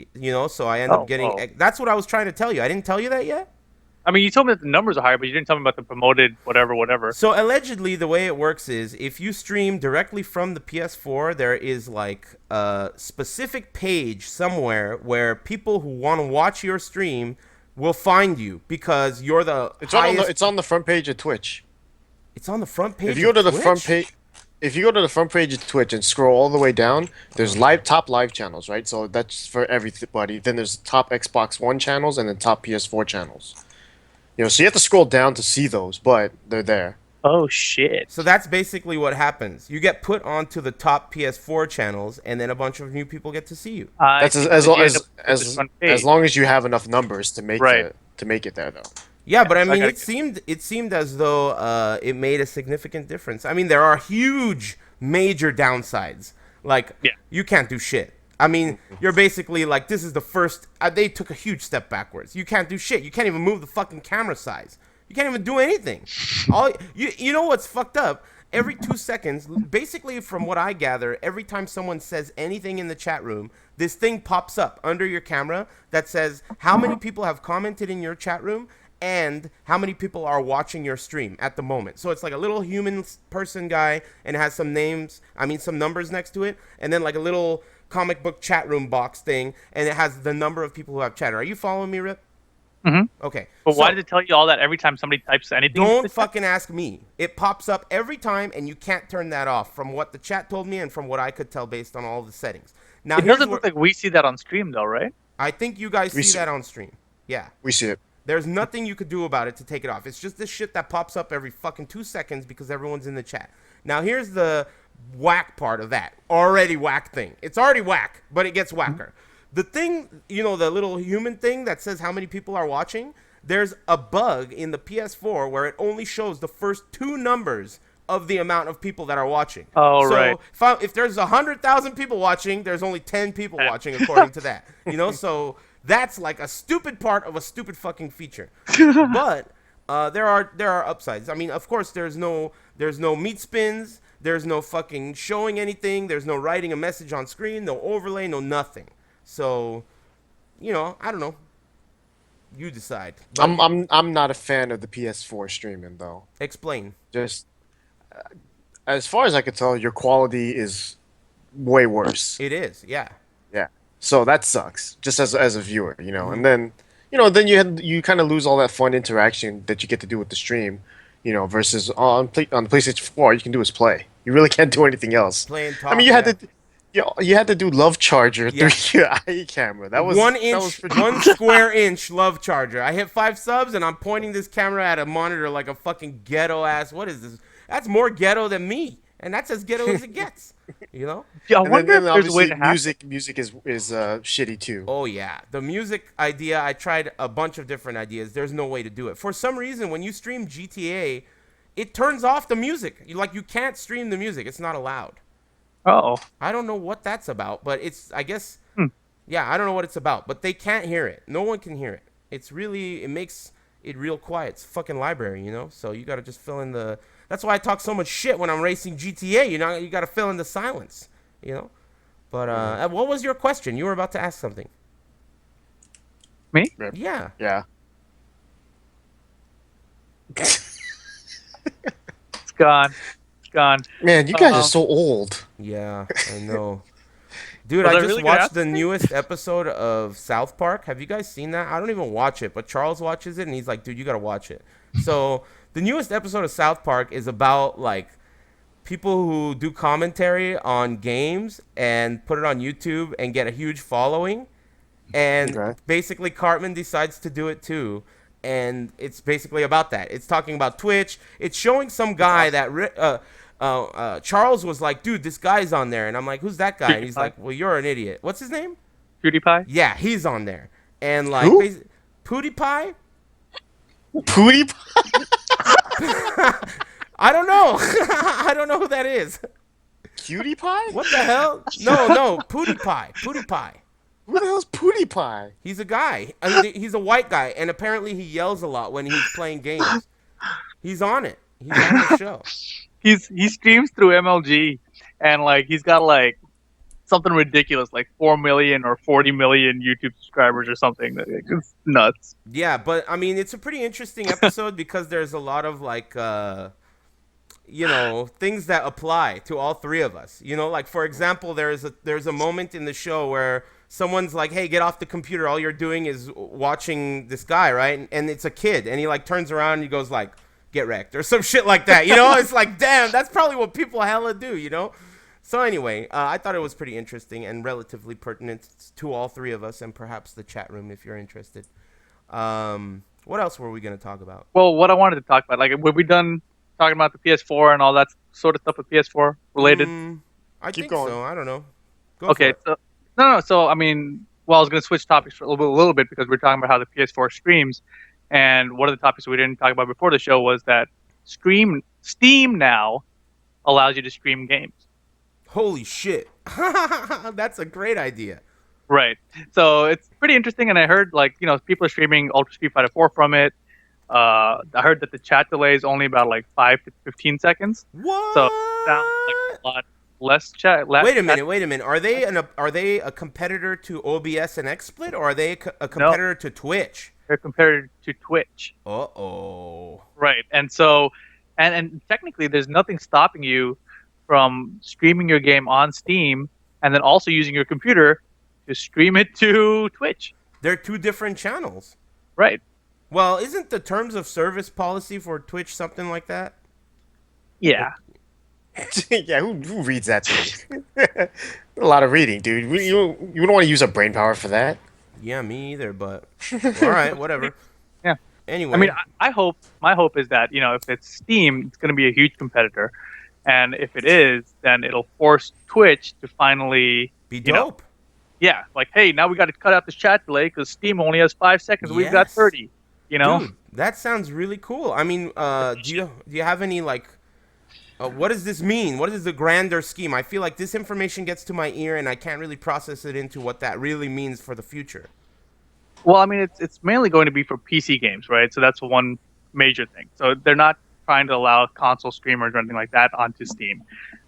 S3: So I end up getting.
S2: Oh.
S3: That's what I was trying to tell you. I didn't tell you that yet.
S2: I mean, you told me that the numbers are higher, but you didn't tell me about the promoted whatever.
S3: So allegedly, the way it works is if you stream directly from the PS4, there is like a specific page somewhere where people who want to watch your stream will find you because you're the highest.
S1: It's on the front page of Twitch.
S3: It's on the front page.
S1: If you go to
S3: of
S1: the front
S3: Twitch?
S1: page, if you go to the front page of Twitch and scroll all the way down, there's top live channels, right? So that's for everybody. Then there's top Xbox One channels and then top PS4 channels. So you have to scroll down to see those, but they're there.
S2: Oh shit.
S3: So that's basically what happens. You get put onto the top PS4 channels, and then a bunch of new people get to see you.
S2: I
S1: That's
S2: see. And then you end up with this front
S1: as
S2: page.
S1: long as you have enough numbers
S2: Right.
S1: to make it there though.
S3: Yeah,
S2: Yeah,
S3: but I
S2: so I
S3: mean,
S2: gotta
S3: it seemed as though it made a significant difference. I mean, there are huge, major downsides. Like
S2: Yeah.
S3: you can't do shit. I mean, you're basically like this is the first. They took a huge step backwards. You can't do shit. You can't even move the fucking camera size. You can't even do anything. All you know what's fucked up? Every 2 seconds, basically from what I gather, every time someone says anything in the chat room, this thing pops up under your camera that says how many people have commented in your chat room and how many people are watching your stream at the moment. So it's like a little human person guy and it has some names, some numbers next to it, and then like a little comic book chat room box thing, and it has the number of people who have chatted. Are you following me, Rip?
S2: Mm-hmm.
S3: Okay.
S2: But
S3: So
S2: why did it tell you all that every time somebody types anything?
S3: don't fucking ask me. It pops up every time, and you can't turn that off from what the chat told me and from what I could tell based on all the settings. Now,
S2: It
S3: here's
S2: doesn't
S3: where
S2: look like we see that on stream though, right?
S3: I think you guys
S1: We
S3: see
S1: see-
S3: that on stream. Yeah.
S1: We see it.
S3: There's nothing you could do about it to take it off. It's just this shit that pops up every fucking 2 seconds because everyone's in the chat. Now, here's the whack part of that. Already whack thing. It's already whack, but it gets whacker. The thing, the little human thing that says how many people are watching, there's a bug in the PS4 where it only shows the first two numbers of the amount of people that are watching.
S2: Oh,
S3: so
S2: right.
S3: if there's 100,000 people watching, there's only 10 people watching according to that. So that's like a stupid part of a stupid fucking feature. But there are upsides. I mean, of course, there's no meat spins. There's no fucking showing anything. There's no writing a message on screen. No overlay. No nothing. So, I don't know. You decide. But
S1: I'm not a fan of the PS4 streaming though.
S3: explain.
S1: Just as far as I could tell, your quality is way worse.
S3: It is. Yeah.
S1: Yeah. So that sucks. Just as a viewer, and then then you kind of lose all that fun interaction that you get to do with the stream, versus on the PlayStation 4, all you can do is play. You really can't do anything else.
S3: Play and talk.
S1: I mean, you had to do love charger
S3: Yeah.
S1: through your eye camera. That was
S3: 1
S1: that
S3: inch,
S1: was pretty-
S3: 1 square inch love charger. I hit 5 subs and I'm pointing this camera at a monitor like a fucking ghetto ass. What is this? That's more ghetto than me, and that's as ghetto as it gets.
S2: Yeah, I
S1: And
S2: wonder
S1: then
S2: if there's a way
S1: obviously
S2: to hack.
S1: music is shitty too.
S3: Oh yeah, the music idea. I tried a bunch of different ideas. There's no way to do it. For some reason, when you stream GTA, it turns off the music. You can't stream the music. It's not allowed.
S2: Oh,
S3: I don't know what that's about, but I guess,
S2: Hmm.
S3: yeah, I don't know what it's about, but they can't hear it. No one can hear it. It makes it real quiet. It's a fucking library, so you got to just fill in that's why I talk so much shit when I'm racing GTA, you got to fill in the silence, But, what was your question? You were about to ask something.
S2: me?
S3: Yeah.
S1: Yeah.
S2: It's gone. It's gone.
S1: Man, you guys
S2: Uh-oh.
S1: are so old.
S3: Yeah, I know. Dude,
S2: Was
S3: I
S2: I
S3: just
S2: really gonna
S3: watched
S2: ask
S3: the
S2: you?
S3: newest episode of South Park. Have you guys seen that? I don't even watch it, but Charles watches it, and he's like, dude, you gotta watch it. So, the newest episode of South Park is about, like, people who do commentary on games and put it on YouTube and get a huge following. And
S1: Okay.
S3: basically, Cartman decides to do it too. And it's basically about that. It's talking about Twitch. It's showing some guy that Charles was like, dude, this guy's on there. And I'm like, who's that guy? And he's
S2: PewDiePie.
S3: like, well, you're an idiot. What's his name?
S2: PewDiePie?
S3: Yeah, he's on there. And like,
S1: Who?
S3: PewDiePie?
S1: Pootie.
S3: I don't know. I don't know who that is.
S1: Cutie Pie?
S3: What the hell? No, PewDiePie. PewDiePie.
S1: Who the hell's Pootie Pie?
S3: He's a guy. I mean, he's a white guy, and apparently he yells a lot when he's playing games. He's on it. He's on the show.
S2: He streams through MLG, and like he's got like something ridiculous, like 4 million or 40 million YouTube subscribers or something. It's nuts.
S3: Yeah, but I mean, it's a pretty interesting episode because there's a lot of like, things that apply to all three of us. Like for example, there's a moment in the show where someone's like, "Hey, get off the computer. All you're doing is watching this guy, right?" And it's a kid, and he like turns around and he goes like, "Get wrecked" or some shit like that. It's like, damn, that's probably what people hella do. So anyway, I thought it was pretty interesting and relatively pertinent to all three of us, and perhaps the chat room if you're interested. What else were we gonna talk about?
S2: Well, what I wanted to talk about, like, were we done talking about the PS4 and all that sort of stuff with PS4 related?
S3: I
S1: Keep
S3: think
S1: going.
S3: so. I don't know. Go for
S2: Okay,
S3: it.
S2: so no, no. So I mean, well, I was going to switch topics for a little bit because we're talking about how the PS4 streams, and one of the topics we didn't talk about before the show was that Steam now allows you to stream games.
S3: Holy shit. That's a great idea.
S2: Right. So it's pretty interesting, and I heard like people are streaming Ultra Street Fighter 4 from it. I heard that the chat delay is only about like 5 to 15 seconds, so it sounds like
S3: What?
S2: a lot less chat.
S3: Wait a
S2: Chat.
S3: minute. Wait a minute. Are they a competitor to OBS and XSplit, or are they a
S2: No,
S3: competitor to Twitch?
S2: they're compared to Twitch.
S3: Uh-oh.
S2: Right. And so, and technically, there's nothing stopping you from streaming your game on Steam and then also using your computer to stream it to Twitch.
S3: They're two different channels.
S2: Right.
S3: Well, isn't the terms of service policy for Twitch something like that?
S2: Yeah.
S1: Yeah, who reads that thing? A lot of reading, dude. You don't want to use a brain power for that.
S3: Yeah, me either, but all right, whatever.
S2: Yeah.
S3: Anyway,
S2: I mean, I hope, my hope is that, if it's Steam, it's going to be a huge competitor. And if it is, then it'll force Twitch to finally,
S3: be
S2: you know,
S3: dope.
S2: yeah, like, hey, now we got to cut out this chat delay because Steam only has 5 seconds. We've got
S3: Yes.
S2: 30,
S3: Dude, that sounds really cool. I mean, do you have any like what does this mean? What is the grander scheme? I feel like this information gets to my ear and I can't really process it into what that really means for the future.
S2: Well, I mean, it's mainly going to be for PC games, right? So that's one major thing. So they're not trying to allow console streamers or anything like that onto Steam.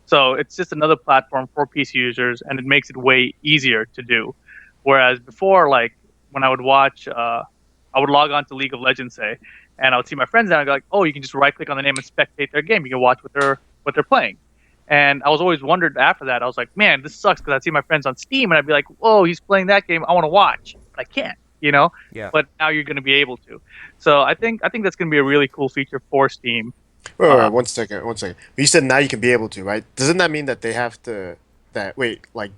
S2: So it's just another platform for PC users, and it makes it way easier to do. Whereas before, like when I would watch, I would log on to League of Legends, say, and I would see my friends there, and I'd be like, oh, you can just right click on the name and spectate their game. You can watch what they're playing. And I was always wondered after that. I was like, man, this sucks because I'd see my friends on Steam and I'd be like, whoa, he's playing that game. I want to watch, but I can't.
S3: Yeah.
S2: But now you're going to be able to. So I think that's going to be a really cool feature for Steam.
S1: Wait, 1 second, 1 second. You said now you can be able to, right? Doesn't that mean that they have to? Like,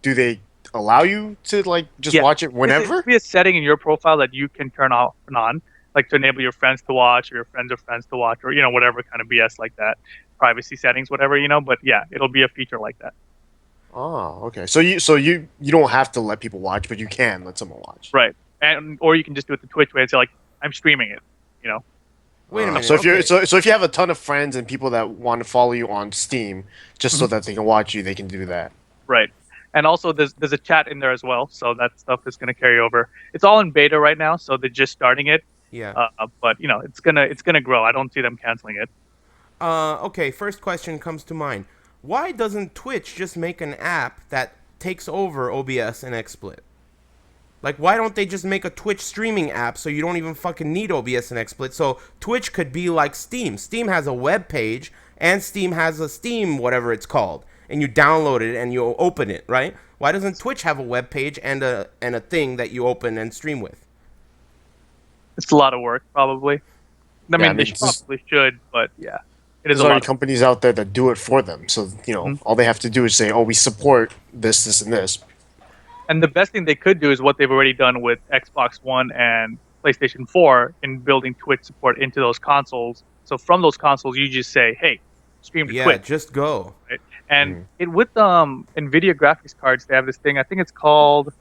S1: do they allow you to like just
S2: Yeah.
S1: watch it whenever?
S2: There's be a setting in your profile that you can turn off and on, like to enable your friends to watch or your friends of friends to watch, or whatever kind of BS like that, privacy settings, whatever. But yeah, it'll be a feature like that.
S1: Oh, okay. So you don't have to let people watch, but you can let someone watch.
S2: Right. And or you can just do it the Twitch way and say like, I'm streaming it.
S3: Wait a minute.
S1: So if you're
S3: okay.
S1: so if you have a ton of friends and people that want to follow you on Steam, just so
S2: Mhm.
S1: that they can watch you, they can do that.
S2: Right. And also there's a chat in there as well, so that stuff is going to carry over. It's all in beta right now, so they're just starting it.
S3: Yeah.
S2: But it's gonna grow. I don't see them canceling it.
S3: Okay, first question comes to mind. Why doesn't Twitch just make an app that takes over OBS and XSplit? Like, why don't they just make a Twitch streaming app so you don't even fucking need OBS and XSplit? So Twitch could be like Steam. Steam has a web page, and Steam has a Steam whatever it's called, and you download it and you open it, right? Why doesn't Twitch have a web page and a thing that you open and stream with?
S2: It's a lot of work, probably. I mean, they
S1: this-
S2: probably should, but yeah, it is
S1: There's
S2: a
S1: already
S2: lot.
S1: companies out there that do it for them. So all they have to do is say, "Oh, we support this, this, and this."
S2: And the best thing they could do is what they've already done with Xbox One and PlayStation 4 in building Twitch support into those consoles. So from those consoles, you just say, "Hey, stream to
S3: Yeah,
S2: Twitch."
S3: just go.
S2: Right? And it with NVIDIA graphics cards, they have this thing. I think it's called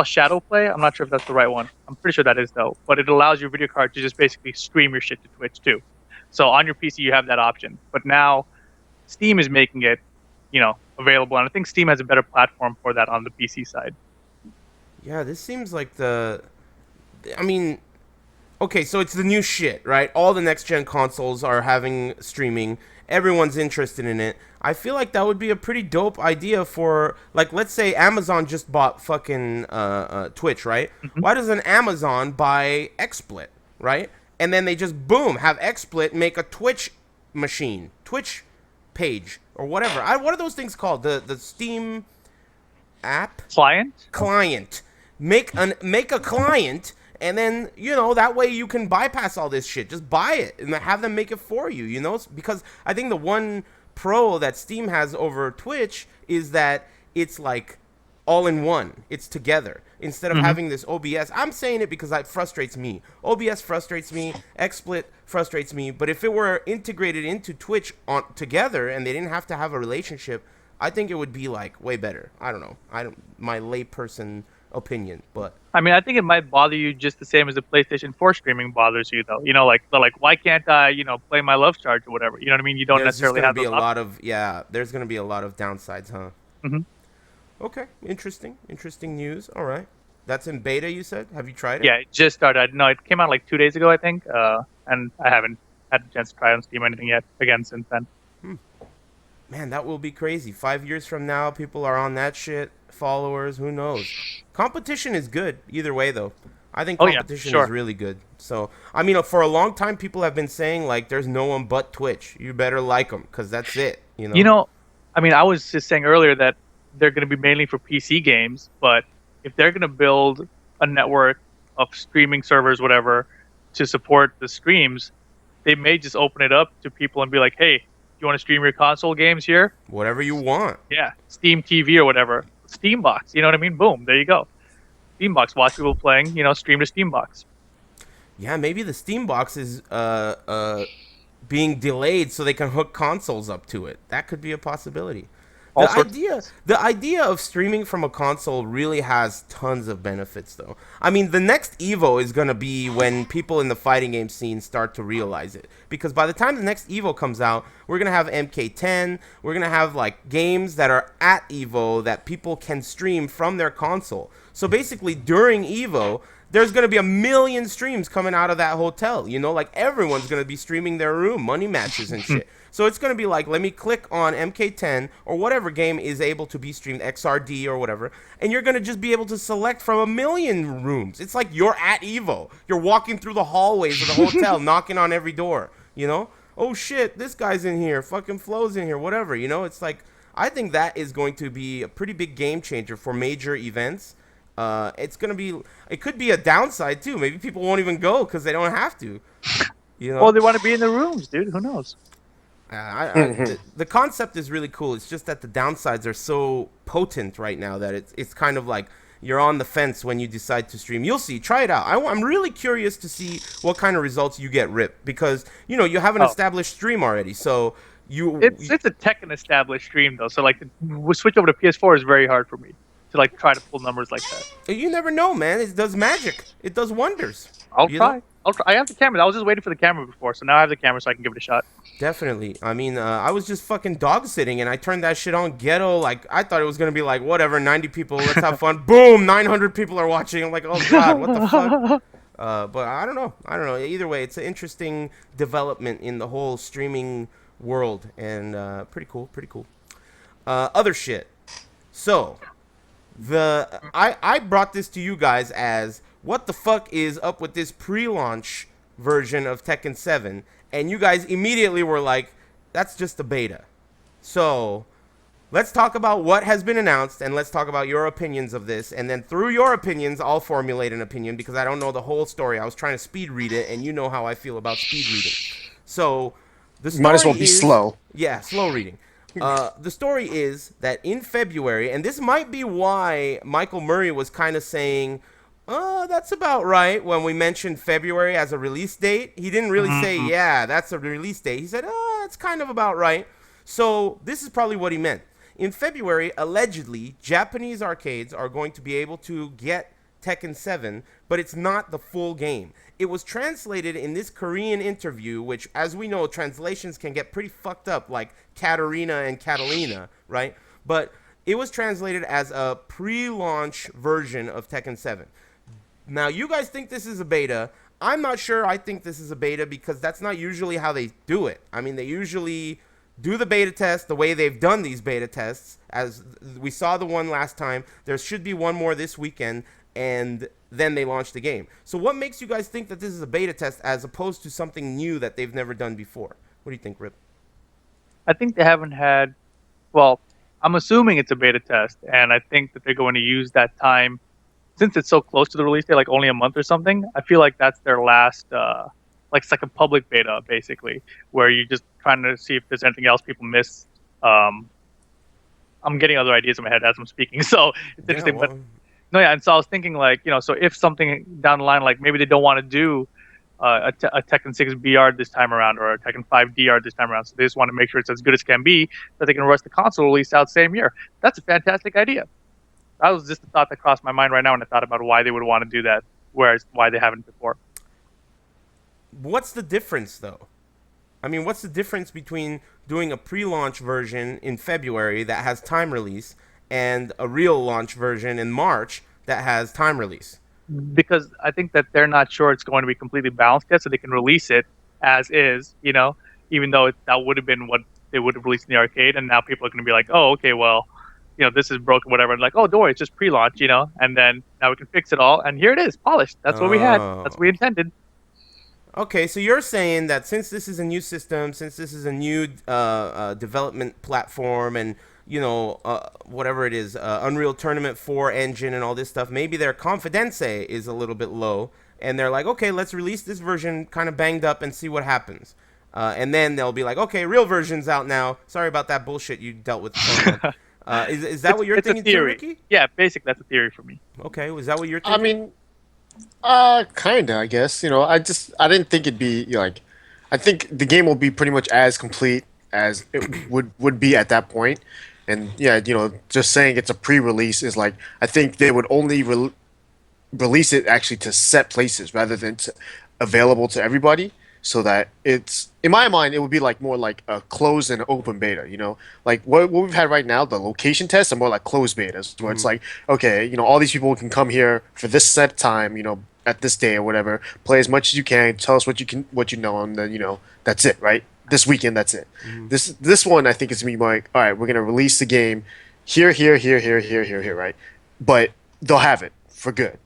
S2: Shadow Play. I'm not sure if that's the right one. I'm pretty sure that is though. But it allows your video card to just basically stream your shit to Twitch too. So on your PC, you have that option. But now Steam is making it, available, and I think Steam has a better platform for that on the PC side.
S3: Yeah, this seems like I mean, okay, so it's the new shit, right? All the next gen consoles are having streaming. Everyone's interested in it. I feel like that would be a pretty dope idea for, like, let's say Amazon just bought fucking Twitch, right?
S2: Mhm.
S3: Why doesn't Amazon buy XSplit, right? And then they just, boom, have XSplit make a Twitch machine, Twitch page, or whatever. What are those things called? The Steam app? Client. Make a client, and then that way you can bypass all this shit. Just buy it and have them make it for you. Because I think the one pro that Steam has over Twitch is that it's like all in one. It's together instead of
S2: Mm-hmm.
S3: having this OBS. I'm saying it because it frustrates me. OBS frustrates me. XSplit frustrates me. But if it were integrated into Twitch together and they didn't have to have a relationship, I think it would be like way better. I don't know. I don't my layperson opinion, but
S2: I mean, I think it might bother you just the same as the PlayStation 4 streaming bothers you, though. You know, like they're like, why can't I, play my Love Charge or whatever? You know what I mean? You don't
S3: there's just
S2: necessarily
S3: gonna
S2: have
S3: be
S2: those
S3: a
S2: options.
S3: lot of there's gonna be a lot of downsides, huh?
S2: Hmm.
S3: Okay, interesting news. All right, that's in beta. You said? Have you tried it?
S2: Yeah, it just started. No, it came out like 2 days ago, I think, and I haven't had a chance to try it on Steam or anything yet. Again, since then.
S3: Man, that will be crazy. 5 years from now, people are on that shit. Followers, who knows? Competition is good either way, though. I think
S2: Oh yeah,
S3: competition is
S2: sure.
S3: really good. So, I mean, for a long time, people have been saying like, "There's no one but Twitch. You better like them, cause that's it." You
S2: You
S3: know?
S2: know, I mean, I was just saying earlier that they're going to be mainly for PC games, but if they're going to build a network of streaming servers, whatever, to support the streams, they may just open it up to people and be like, "Hey, you want to stream your console games here?
S3: Whatever you want.
S2: Yeah, Steam TV or whatever, Steambox." You know what I mean? Boom, there you go. Steambox. Watch people playing. Stream to Steambox.
S3: Yeah, maybe the Steam box is being delayed so they can hook consoles up to it. That could be a possibility.
S2: All sorts of things.
S3: The idea of streaming from a console really has tons of benefits, though. I mean, the next Evo is gonna be when people in the fighting game scene start to realize it, because by the time the next Evo comes out, we're gonna have MK10. We're gonna have like games that are at Evo that people can stream from their console. So basically, during Evo, there's going to be a million streams coming out of that hotel. Like everyone's going to be streaming their room, money matches and shit. So it's going to be like, let me click on MK10 or whatever game is able to be streamed, XRD or whatever, and you're going to just be able to select from a million rooms. It's like you're at Evo. You're walking through the hallways of the hotel, knocking on every door. Oh shit, this guy's in here, fucking Flo's in here, whatever. It's like, I think that is going to be a pretty big game changer for major events. It could be a downside too. Maybe people won't even go because they don't have to.
S2: Well, they want to be in the rooms, dude. Who knows?
S3: The concept is really cool. It's just that the downsides are so potent right now that it's kind of like you're on the fence when you decide to stream. You'll see. Try it out. I'm really curious to see what kind of results you get, Rip, because you have an established stream already. So
S2: It's a Tekken established stream though, so like the switch over to PS4 is very hard for me to like try to pull numbers like that.
S3: you never know, man. It does magic. It does wonders.
S2: I'll
S3: You
S2: try.
S3: know?
S2: I'll try. I have the camera. I was just waiting for the camera before, so now I have the camera, so I can give it a shot.
S3: Definitely. I mean, I was just fucking dog sitting and I turned that shit on ghetto. Like, I thought it was going to be like, whatever, 90 people, let's have fun. Boom, 900 people are watching. I'm like, oh God, what the fuck? But I don't know. Either way, it's an interesting development in the whole streaming world and pretty cool. Other shit. So, I brought this to you guys as what the fuck is up with this pre-launch version of Tekken 7, and you guys immediately were like, that's just a beta. So let's talk about what has been announced, and let's talk about your opinions of this, and then through your opinions I'll formulate an opinion because I don't know the whole story. I was trying to speed read it, and you know how I feel about speed reading. So the story
S1: Might as well be slow.
S3: Yeah, slow reading. The story is that in February, and this might be why Michael Murray was kind of saying, "Oh, that's about right." When we mentioned February as a release date, he didn't really say, "Yeah, that's a release date." He said, "Oh, it's kind of about right." So this is probably what he meant. In February, allegedly, Japanese arcades are going to be able to get Tekken 7, but it's not the full game. It was translated in this Korean interview, which, as we know, translations can get pretty fucked up, like Katarina and Catalina, right? But it was translated as a pre-launch version of Tekken 7. Now, you guys think this is a beta. I'm not sure I think this is a beta because that's not usually how they do it. I mean, they usually do the beta test the way they've done these beta tests. As we saw the one last time, there should be one more this weekend, and then they launch the game. So what makes you guys think that this is a beta test as opposed to something new that they've never done before? What do you think, Rip?
S2: I think they haven't had. Well, I'm assuming it's a beta test, and I think that they're going to use that time since it's so close to the release date, like only a month or something. I feel like that's their last, like it's like a public beta basically, where you're just trying to see if there's anything else people miss. I'm getting other ideas in my head as I'm speaking, so it's
S3: Yeah,
S2: interesting. But
S3: well,
S2: no, yeah, and so I was thinking like, so if something down the line, like maybe they don't want to do a Tekken 6 BR this time around or a Tekken 5 DR this time around, so they just want to make sure it's as good as can be, that they can rush the console release out same year. That's a fantastic idea. That was just the thought that crossed my mind right now when I thought about why they would want to do that, whereas why they haven't before.
S3: what's the difference though? I mean, what's the difference between doing a pre-launch version in February that has time release and a real launch version in March that has time release?
S2: Because I think that they're not sure it's going to be completely balanced yet, so they can release it as is, even though that would have been what they would have released in the arcade, and now people are going to be like, oh, okay, well, this is broken, whatever, and like, oh, don't worry, it's just pre-launch, and then now we can fix it all, and here it is, polished. That's what we had. That's what we
S3: Oh.
S2: intended.
S3: Okay, so you're saying that since this is a new system, since this is a new development platform, and whatever it is, Unreal Tournament 4 engine and all this stuff, maybe their confidence is a little bit low, and they're like, okay, let's release this version kind of banged up and see what happens. And then they'll be like, okay, real version's out now. Sorry about that bullshit you dealt with. Is that what you're
S2: It's a
S3: thinking too,
S2: theory.
S3: Ricky?
S2: Yeah, basically, that's a theory for me.
S3: Okay, is that what you're
S1: I
S3: thinking?
S1: mean, kinda, I guess. I didn't think it'd be like, I think the game will be pretty much as complete as it would be at that point. And yeah, just saying it's a pre-release is like, I think they would only release it actually to set places rather than available to everybody, so that it's, in my mind, it would be like more like a closed and open beta. Like what we've had right now, the location tests are more like closed betas, where it's
S3: Mhm.
S1: like, okay, all these people can come here for this set time, at this day or whatever, play as much as you can, tell us what you know, and then that's it, right? This weekend, that's it.
S3: Mhm.
S1: This one, I think, is gonna be like, all right, we're gonna release the game here, here, here, here, here, here, here, right? But they'll have it for good.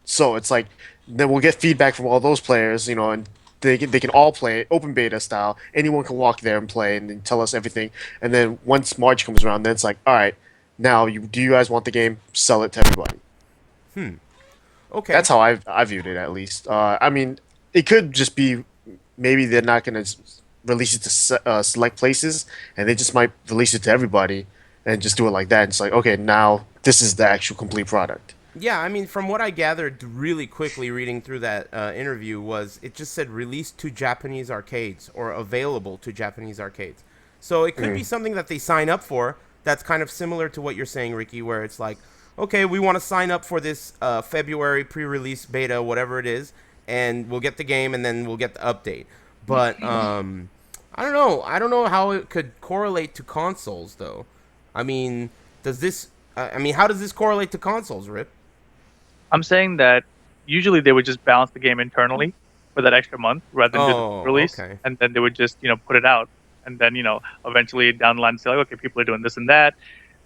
S1: So it's like, then we'll get feedback from all those players, and they can all play it, open beta style. Anyone can walk there and play, and then tell us everything. And then once March comes around, then it's like, all right, now do you guys want the game? Sell it to everybody.
S3: Okay.
S1: That's how I viewed it, at least. I mean, it could just be, maybe they're not gonna release it to select places, and they just might release it to everybody and just do it like that. It's like, okay, now this is the actual complete product.
S3: Yeah, I mean, from what I gathered really quickly reading through that interview, was it just said released to Japanese arcades or available to Japanese arcades. So it could be something that they sign up for that's kind of similar to what you're saying, Ricky, where it's like, okay, we want to sign up for this February pre-release beta, whatever it is, and we'll get the game and then we'll get the update. But I don't know. I don't know how it could correlate to consoles, though. I mean, does this? I mean, how does this correlate to consoles, Rip?
S2: I'm saying that usually they would just balance the game internally for that extra month rather than do the
S3: Oh,
S2: release,
S3: okay.
S2: and then they would just put it out, and then eventually down the line say like, okay, people are doing this and that,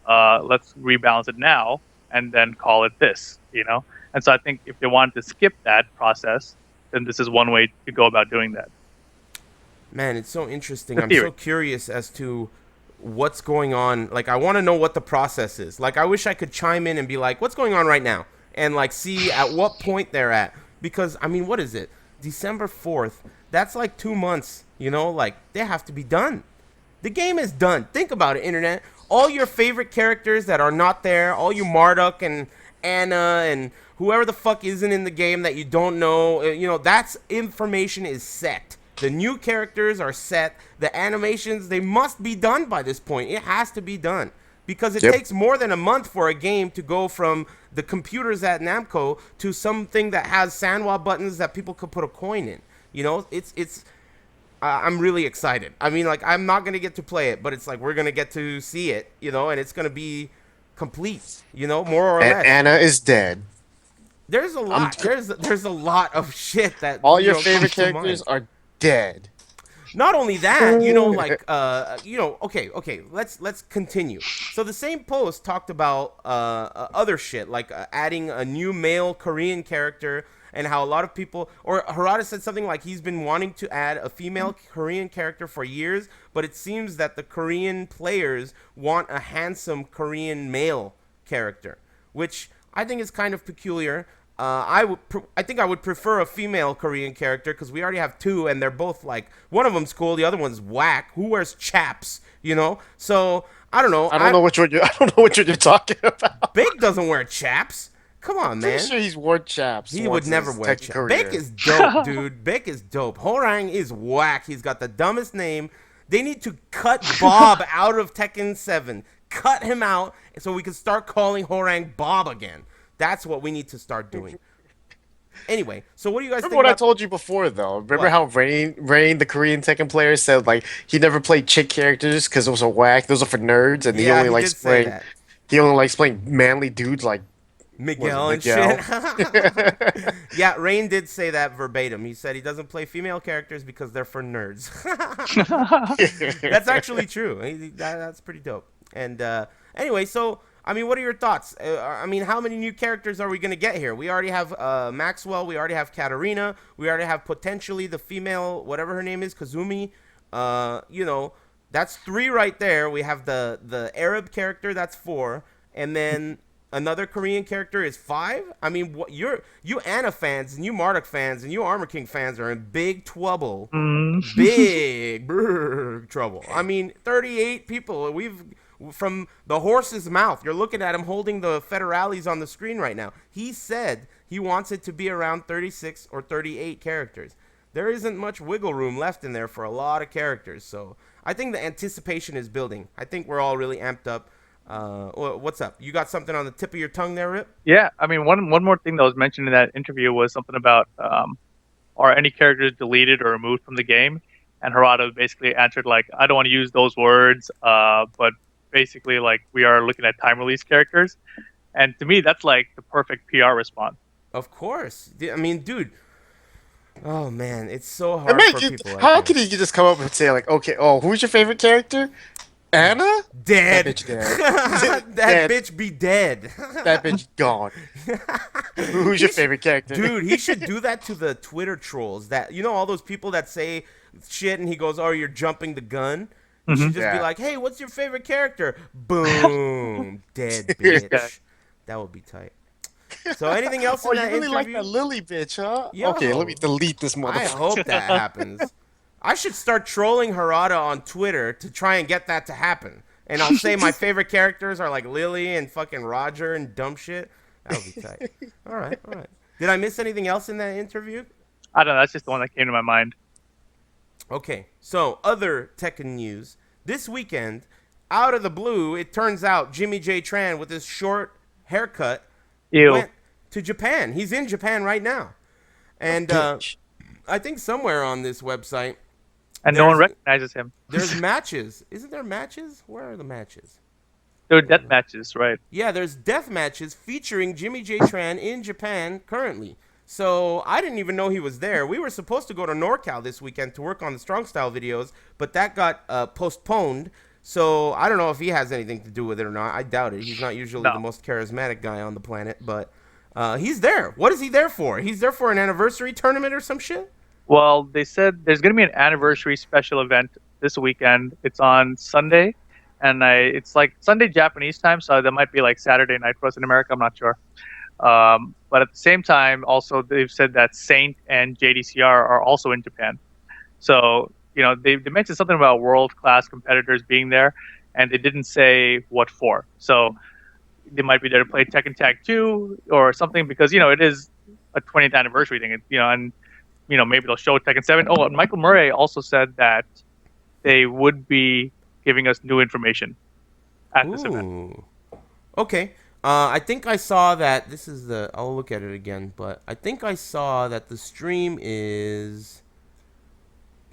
S2: let's rebalance it now and then call it this, And so I think if they wanted to skip that process, then this is one way to go about doing that.
S3: Man, it's so interesting.
S2: The
S3: I'm
S2: theory.
S3: so curious as to what's going on. Like, I want to know what the process is. Like, I wish I could chime in and be like, what's going on right now? And, like, see at what point they're at. Because, I mean, what is it? December 4th. That's like 2 months, Like, they have to be done. The game is done. Think about it, Internet. All your favorite characters that are not there, all you Marduk and Anna and whoever the fuck isn't in the game that you don't know, that's information is set. The new characters are set. The animations, they must be done by this point. It has to be done. Because it
S1: Yep.
S3: takes more than a month for a game to go from the computers at Namco to something that has sandwich buttons that people could put a coin in. It's I'm really excited. I mean, like, I'm not gonna get to play it, but it's like we're gonna get to see it, and it's gonna be complete, more or less.
S1: Anna is dead.
S3: There's a
S1: I'm
S3: lot. There's a lot of shit that
S1: All your
S3: comes
S1: favorite
S3: to mind.
S1: characters are dead.
S3: Not only that, like okay, let's continue. So the same post talked about other shit, like adding a new male Korean character, and how a lot of people, or Harada said something like he's been wanting to add a female Korean character for years, but it seems that the Korean players want a handsome Korean male character, which I think is kind of peculiar. I think I would prefer a female Korean character because we already have two, and they're both like one of them's cool, the other one's whack. Who wears chaps? You know, so I don't know.
S1: I don't know which one I don't know which one you're talking about.
S3: Big doesn't wear chaps. Come on,
S1: Pretty
S3: man.
S1: sure he's worn chaps.
S3: He
S1: once
S3: would
S1: in
S3: never
S1: his
S3: wear
S1: tech
S3: chaps.
S1: career.
S3: Big is dope, dude. Big is dope. Horang is whack. He's got the dumbest name. They need to cut Bob out of Tekken 7. Cut him out so we can start calling Horang Bob again. That's what we need to start doing. Anyway, so what do you guys
S1: Remember
S3: think
S1: what I
S3: about...
S1: told you before, though? Remember
S3: What?
S1: how Rain, the Korean Tekken player, said like he never played chick characters because it was a whack. Those are for nerds, and
S3: Yeah, he did say that.
S1: he only likes playing manly dudes like
S3: Miguel and
S1: Miguel?
S3: shit. Yeah, Rain did say that verbatim. He said he doesn't play female characters because they're for nerds. That's actually true. That's pretty dope. And anyway, so I mean, what are your thoughts? I mean, how many new characters are we gonna get here? We already have Maxwell. We already have Katarina. We already have potentially the female, whatever her name is, Kazumi. You know, that's 3 right there. We have the Arab character. That's 4, and then another Korean character is 5. I mean, you Anna fans and you Marduk fans and you Armor King fans are in big trouble. Big trouble. I mean, 38 people. We've from the horse's mouth. You're looking at him holding the federales on the screen right now. He said he wants it to be around 36 or 38 characters. There isn't much wiggle room left in there for a lot of characters. So I think the anticipation is building. I think we're all really amped up. What's up? You got something on the tip of your tongue there, Rip?
S2: Yeah, I mean, one more thing that was mentioned in that interview was something about are any characters deleted or removed from the game? And Harada basically answered like, I don't want to use those words, but basically like we are looking at time release characters, and to me that's like the perfect PR response.
S3: Of course. I mean, dude. Oh man, it's so
S1: And
S3: hard
S1: man,
S3: for people. Like
S1: how
S3: that.
S1: could he just come up and say like, okay, oh, who's your favorite character? Anna?
S3: Dead.
S1: That bitch dead.
S3: That
S1: Dead.
S3: bitch be dead.
S1: That bitch gone. Who's your favorite character?
S3: Dude, he should do that to the Twitter trolls. That you know all those people that say shit and he goes, "Oh, you're jumping the gun." You should just be
S1: Yeah.
S3: like, "Hey, what's your favorite character?" Boom, dead bitch. That would be tight. So anything else
S1: Oh,
S3: in
S1: you
S3: that
S1: really like
S3: interview?
S1: that Lily bitch, huh?
S3: Yo.
S1: Okay, let me delete this
S3: I
S1: motherfucker.
S3: hope that happens. I should start trolling Harada on Twitter to try and get that to happen. And I'll say my favorite characters are like Lily and fucking Roger and dumb shit. That would be tight. All right, all right. Did I miss anything else in that interview?
S2: I don't know. That's just the one that came to my mind.
S3: Okay, so other Tekken news. This weekend, out of the blue, it turns out Jimmy J. Tran with his short haircut
S2: Ew.
S3: went to Japan. He's in Japan right now. And
S1: Bitch.
S3: I think somewhere on this website,
S2: And no one
S3: there's-
S2: recognizes him.
S3: there's matches. Isn't there matches? Where are the matches?
S2: There are death matches, right?
S3: Yeah, there's death matches featuring Jimmy J. Tran in Japan currently. So I didn't even know he was there. We were supposed to go to NorCal this weekend to work on the Strong Style videos, but that got postponed. So I don't know if he has anything to do with it or not. I doubt it. He's not usually
S2: No.
S3: the most charismatic guy on the planet, but he's there. What is he there for? He's there for an anniversary tournament or some shit?
S2: Well, they said there's going to be an anniversary special event this weekend. It's on Sunday, and it's like Sunday Japanese time, so that might be like Saturday night for us in America. I'm not sure. But at the same time, also they've said that Saint and JDCR are also in Japan. So you know they mentioned something about world-class competitors being there, and they didn't say what for. So they might be there to play Tekken Tag 2 or something because you know it is a 20th anniversary thing. You know, and you know maybe they'll show Tekken 7. Oh, and Michael Murray also said that they would be giving us new information at this event.
S3: Ooh. Okay. I think I saw that this is the. I'll look at it again, but I think I saw that the stream is.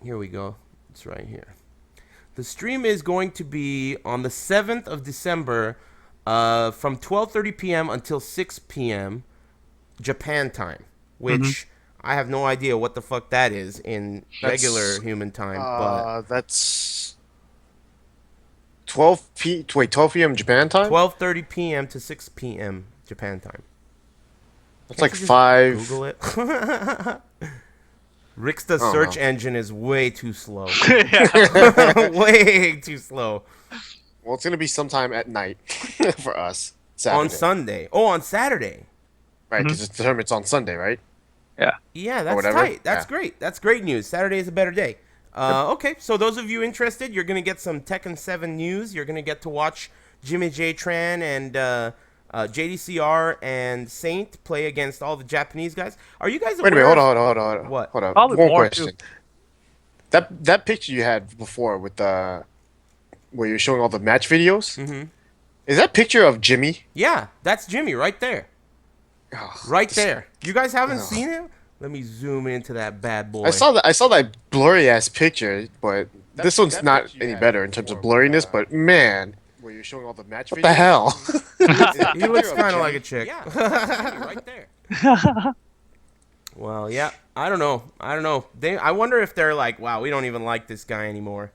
S3: Here we go. It's right here. The stream is going to be on the 7th of December, from 12:30 p.m. until 6 p.m. Japan time, which I have no idea what the fuck that is in regular human time, but.
S1: That's 12 p.m. Japan time.
S3: 12:30 p.m. to 6 p.m. Japan time.
S1: That's like
S3: you just
S1: 5.
S3: Google it. Rixta's
S1: Oh,
S3: search
S1: no.
S3: engine is way too slow.
S2: Yeah.
S3: Way too slow.
S1: Well, it's gonna be sometime at night for us.
S3: On
S1: Saturday.
S3: Sunday. Oh, on Saturday.
S1: right?
S2: Mhm.
S1: Because it's determined it's on Sunday, right?
S2: Yeah.
S3: Yeah,
S1: Or
S3: that's
S1: whatever.
S3: tight. That's
S1: Yeah.
S3: great. That's great news. Saturday is a better day. Okay, so those of you interested, you're gonna get some Tekken 7 news. You're gonna get to watch Jimmy J Tran and JDCR and Saint play against all the Japanese guys. Are you guys
S1: Wait a minute.
S3: aware
S1: Hold
S3: of
S1: on. Hold on. Hold on.
S3: what?
S1: Hold on.
S2: Probably
S1: One
S2: more too.
S1: question. That picture you had before with the where you're showing all the match videos.
S3: Mm-hmm.
S1: Is that picture of Jimmy?
S3: Yeah, that's Jimmy right there.
S1: Ugh,
S3: Right
S1: this-
S3: there. You guys haven't
S1: ugh.
S3: seen him? Let me zoom into that bad boy.
S1: I saw that. I saw that blurry ass picture, but this one's
S4: that
S1: not
S4: picture you
S1: any
S4: had
S1: better in terms of
S4: before with,
S1: blurriness. But man,
S4: where you're showing all the match
S1: what
S4: videos.
S1: the hell?
S3: He looks
S4: of
S3: kind of
S4: Jimmy.
S3: like a chick.
S4: Yeah, Jimmy right there.
S3: Well, yeah. I don't know. I don't know. I wonder if they're like, wow, we don't even like this guy anymore.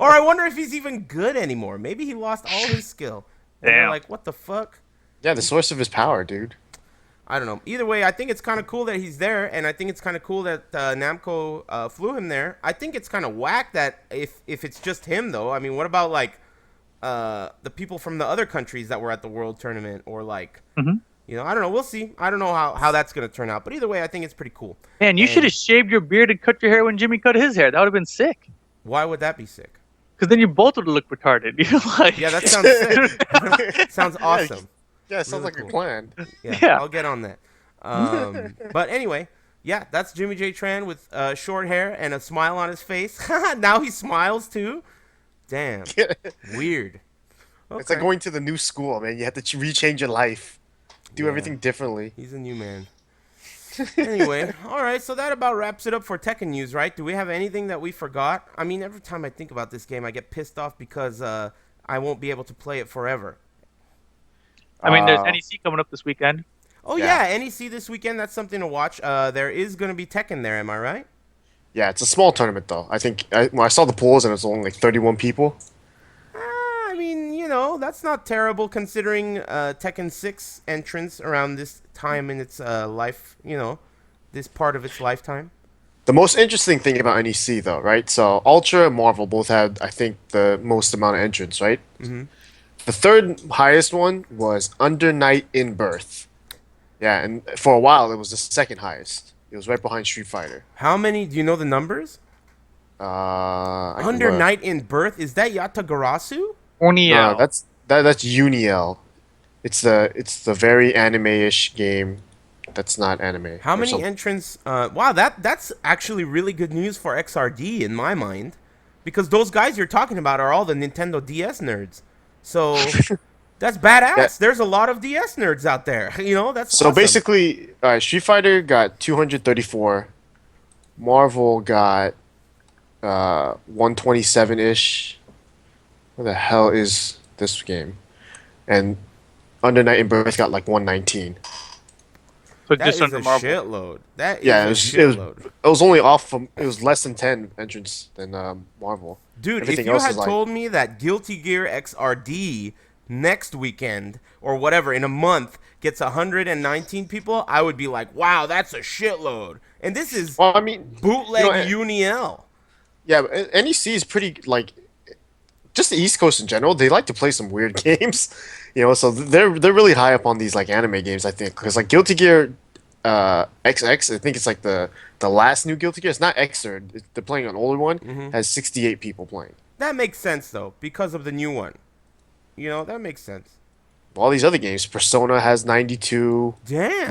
S3: Or I wonder if he's even good anymore. Maybe he lost all his skill. And they're
S2: Damn.
S3: like, what the fuck?
S1: Yeah, the source of his power, dude.
S3: I don't know. Either way, I think it's kind of cool that he's there, and I think it's kind of cool that Namco flew him there. I think it's kind of whack that if it's just him, though. I mean, what about, like, the people from the other countries that were at the World Tournament? Or, like,
S2: Mhm.
S3: you know, I don't know. We'll see. I don't know how that's going to turn out. But either way, I think it's pretty cool.
S2: Man, you
S3: And
S2: should have shaved your beard and cut your hair when Jimmy cut his hair. That would have been sick.
S3: Why would that be sick?
S2: Because then you both would look retarded. You know, like
S3: Yeah, that sounds sick. Sounds awesome.
S1: Yeah, it sounds
S3: Really
S1: like
S3: cool.
S1: a plan.
S3: Yeah,
S2: Yeah.
S3: I'll get on that. But anyway, yeah, that's Jimmy J Tran with short hair and a smile on his face. Now he smiles too. Damn, weird. Okay.
S1: It's like going to the new school, man. You have to rechange your life, do
S3: Yeah.
S1: everything differently.
S3: He's a new man. Anyway, all right, so that about wraps it up for Tekken news, right? Do we have anything that we forgot? I mean, every time I think about this game, I get pissed off because I won't be able to play it forever.
S2: I mean, there's
S1: Uh,
S2: NEC coming up this weekend.
S3: Oh
S1: Yeah.
S3: yeah, NEC this weekend. That's something to watch. There is going to be Tekken there. Am I right?
S1: Yeah, it's a small tournament though. I think when I saw the polls and it was only like 31 people.
S3: I mean, you know, that's not terrible considering Tekken 6 entrance around this time in its life, you know, this part of its lifetime.
S1: The most interesting thing about NEC though, right? So Ultra and Marvel both had, I think, the most amount of entrants, right?
S3: Mm-hmm.
S1: The third highest one was Under Night in Birth. Yeah, and for a while it was the second highest. It was right behind Street Fighter.
S3: How many, do you know the numbers?
S1: I can
S3: Under
S1: look.
S3: Night in Birth, is that Yatagarasu?
S2: Orniel.
S1: No, that's Uniel. It's the very anime-ish game. That's not anime.
S3: How
S1: or
S3: many
S1: something.
S3: entrants? Wow, that's actually really good news for XRD in my mind, because those guys you're talking about are all the Nintendo DS nerds. So that's badass.
S1: Yeah.
S3: There's a lot of DS nerds out there. You know, that's
S1: So
S3: awesome.
S1: basically, Street Fighter got 234. Marvel got 127-ish. What the hell is this game? And Under Night in Birth got like 119.
S2: So
S3: that
S2: just
S3: is
S2: under
S3: a
S2: Marvel.
S3: shitload. That is
S1: Yeah,
S3: a
S1: it was
S3: shitload.
S1: it was only off from it was less than 10 entrants than Marvel.
S3: Dude,
S1: Everything
S3: if you
S1: else
S3: had
S1: is like-
S3: told me that Guilty Gear XRD next weekend or whatever in a month gets 119 people, I would be like, wow, that's a shitload. And this is
S1: Well, I mean,
S3: bootleg
S1: you know,
S3: Uniel.
S1: yeah, but NEC is pretty like just the East Coast in general. They like to play some weird games, you know. So they're really high up on these like anime games. I think because like Guilty Gear XX, I think it's like the last new Guilty Gear. It's not Xrd. They're playing an older one.
S3: Mhm.
S1: Has 68 people playing.
S3: That makes sense though because of the new one. You know, that makes sense.
S1: All these other games, Persona has 92.
S3: Damn.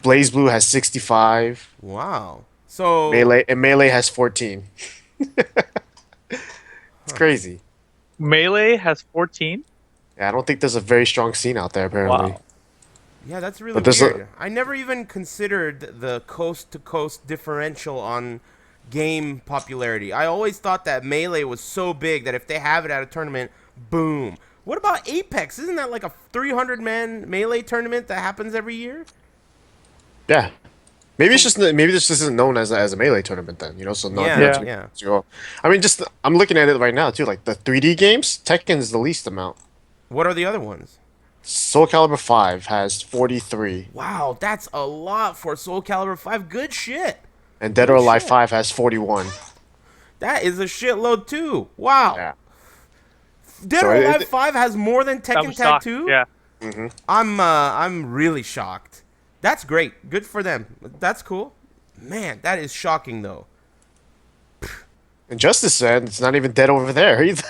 S1: Blaze Blue has 65.
S3: Wow. So
S1: Melee has 14. It's crazy.
S2: Melee has 14.
S1: Yeah, I don't think there's a very strong scene out there apparently.
S2: Wow.
S3: yeah, that's really
S1: But there's a-
S3: weird. I never even considered the coast to coast differential on game popularity. I always thought that Melee was so big that if they have it at a tournament, boom. What about Apex? Isn't that like a 300-man Melee tournament that happens every year?
S1: Yeah. Maybe it's just maybe this isn't known as a melee tournament then, you know. So not
S3: Yeah,
S1: much
S3: yeah.
S1: to go. I mean, just I'm looking at it right now too. Like the 3D games, Tekken is the least amount.
S3: What are the other ones?
S1: Soul Calibur 5 has 43,
S3: Wow, that's a lot for Soul Calibur 5. Good shit.
S1: and Dead or
S3: Oh,
S1: Alive
S3: shit.
S1: 5 has 41.
S3: That is a shitload too. Wow.
S1: Yeah.
S3: Dead
S1: So
S3: or Alive
S1: it-
S3: 5 has more than Tekken
S2: Some
S3: Tag
S2: stock.
S3: 2?
S2: Yeah.
S3: I'm really shocked. That's great. Good for them. That's cool. Man, that is shocking though.
S1: Injustice said it's not even dead over there either.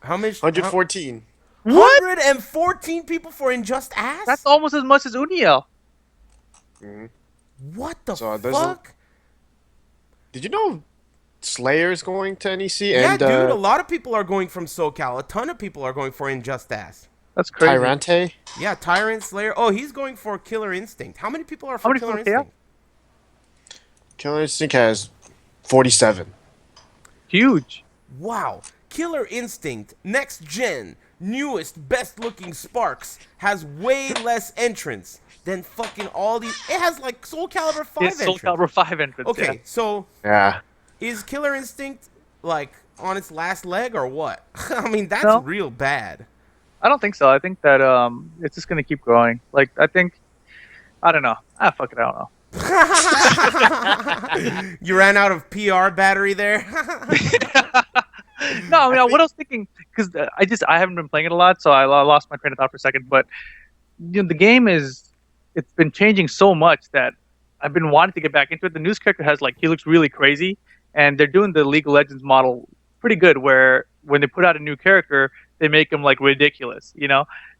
S3: How much?
S1: 114.
S2: What?
S3: 114 people for Injust
S2: That's
S3: Ass?
S2: almost as much as Uniel.
S3: What the
S1: So there's a-
S3: fuck?
S1: Did you know Slayer's going to NEC
S3: Yeah,
S1: and
S3: dude, a lot of people are going from SoCal. A ton of people are going for Injust Ass.
S2: That's crazy.
S1: Tyrante?
S3: Yeah, Tyrant Slayer. Oh, he's going for Killer Instinct. How many people are
S2: How
S3: for
S2: many
S3: Killer
S2: people, yeah?
S3: Instinct?
S1: Killer Instinct has 47.
S2: Huge.
S3: Wow. Killer Instinct, next gen, newest, best looking Sparks, has way less entrants than fucking all these. It has like Soul Calibur 5
S2: It's Soul
S3: entrants.
S2: Calibur 5 entrance.
S3: Okay,
S2: Yeah.
S3: so
S1: Yeah.
S3: is Killer Instinct like on its last leg or what? I mean, that's
S2: No.
S3: real bad.
S2: I don't think so. I think that it's just gonna keep growing. Like I don't know. Fuck it, I don't know.
S3: You ran out of PR battery there?
S2: No, I mean, what I was thinking, because I haven't been playing it a lot, so I lost my train of thought for a second. But the game it's been changing so much that I've been wanting to get back into it. The news character he looks really crazy, and they're doing the League of Legends model pretty good, where when they put out a new character, they make him like ridiculous,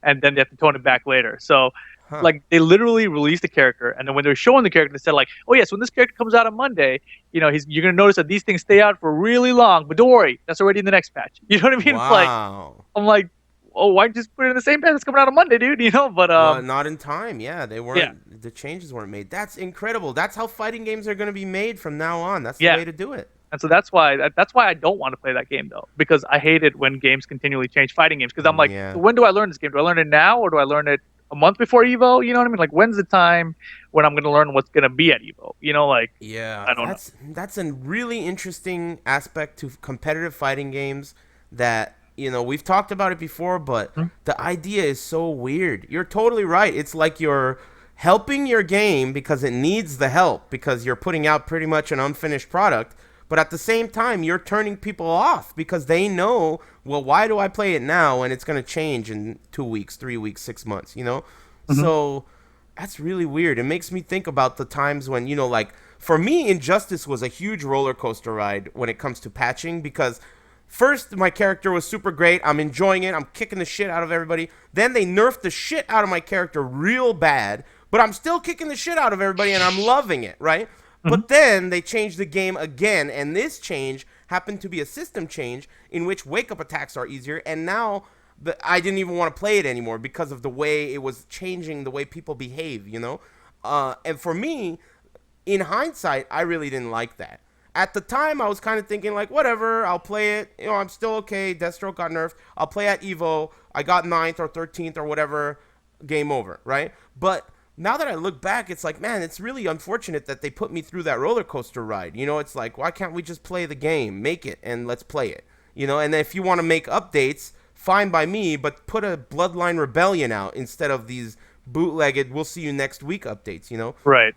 S2: and then they have to tone it back later. So.
S3: Huh.
S2: Like they literally released the character, and then when they were showing the character, they said like, "Oh yes, when this character comes out on Monday, you're gonna notice that these things stay out for really long. But don't worry, that's already in the next patch." You know what I mean? It's like
S3: Wow.
S2: I'm like, "Oh, why just put it in the same patch that's coming out on Monday, dude?" But
S3: Well, not in time. Yeah, they weren't.
S2: Yeah.
S3: The changes weren't made. That's incredible. That's how fighting games are going to be made from now on. That's the
S2: Yeah.
S3: way to do it.
S2: and so that's why I don't want to play that game though, because I hate it when games continually change fighting games. Because I'm like,
S3: Yeah.
S2: so when do I learn this game? Do I learn it now, or do I learn it a month before Evo? You know what I mean? Like, when's the time when I'm going to learn what's going to be at Evo? Like,
S3: Yeah,
S2: I don't know.
S3: that's a really interesting aspect to competitive fighting games that we've talked about it before, but the idea is so weird. You're totally right. It's like you're helping your game because it needs the help because you're putting out pretty much an unfinished product, but at the same time you're turning people off because they know, well, why do I play it now when it's going to change in 2 weeks, 3 weeks, 6 months, So that's really weird. It makes me think about the times when, like for me, Injustice was a huge roller coaster ride when it comes to patching because first my character was super great. I'm enjoying it. I'm kicking the shit out of everybody. Then they nerfed the shit out of my character real bad, but I'm still kicking the shit out of everybody and I'm loving it, right? But then they changed the game again, and this change happened to be a system change in which wake-up attacks are easier, and now I didn't even want to play it anymore because of the way it was changing the way people behave, And for me, in hindsight, I really didn't like that. At the time, I was kind of thinking, like, whatever, I'll play it. I'm still okay. Deathstroke got nerfed. I'll play at EVO. I got 9th or 13th or whatever. Game over, right? But now that I look back, it's like, man, it's really unfortunate that they put me through that roller coaster ride. It's like, why can't we just play the game, make it, and let's play it? And if you want to make updates, fine by me, but put a Bloodline Rebellion out instead of these bootlegged, we'll see you next week updates,
S2: Right.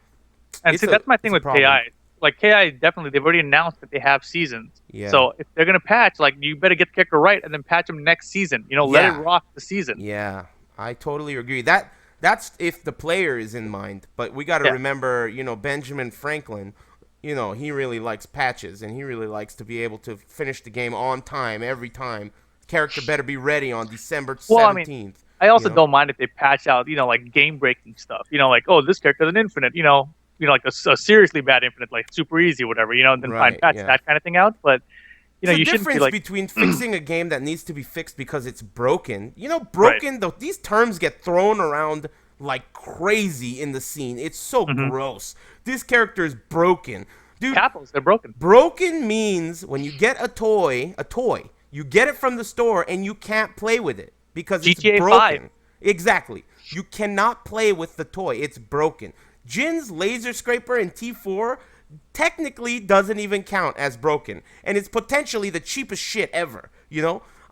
S2: And see, that's my thing
S3: it's a
S2: with
S3: problem.
S2: KI. Like KI, definitely, they've already announced that they have seasons.
S3: Yeah.
S2: So if they're gonna patch, like, you better get the kicker right and then patch them next season. Let it
S3: Yeah.
S2: rock the season.
S3: Yeah, I totally agree. That's if the player is in mind. But we got to
S2: Yeah.
S3: remember, Benjamin Franklin, he really likes patches and he really likes to be able to finish the game on time every time. Character better be ready on December 17th.
S2: Well, I mean, I also
S3: you know?
S2: don't mind if they patch out, like game breaking stuff. Like, oh, this character's an infinite. Like a seriously bad infinite, like super easy, or whatever. And then
S3: Right,
S2: patch
S3: yeah.
S2: that kind of thing out. But you
S3: There's a
S2: shouldn't be
S3: difference
S2: like
S3: between fixing a game that needs to be fixed because it's broken. Broken, though, these terms get thrown around like crazy in the scene. It's so gross. This character is broken. Dude,
S2: capitals. They're broken.
S3: broken means when you get a toy, you get it from the store and you can't play with it because it's
S2: GTA
S3: broken.
S2: 5.
S3: Exactly. You cannot play with the toy. It's broken. Jin's laser scraper in T4 technically doesn't even count as broken, and it's potentially the cheapest shit ever,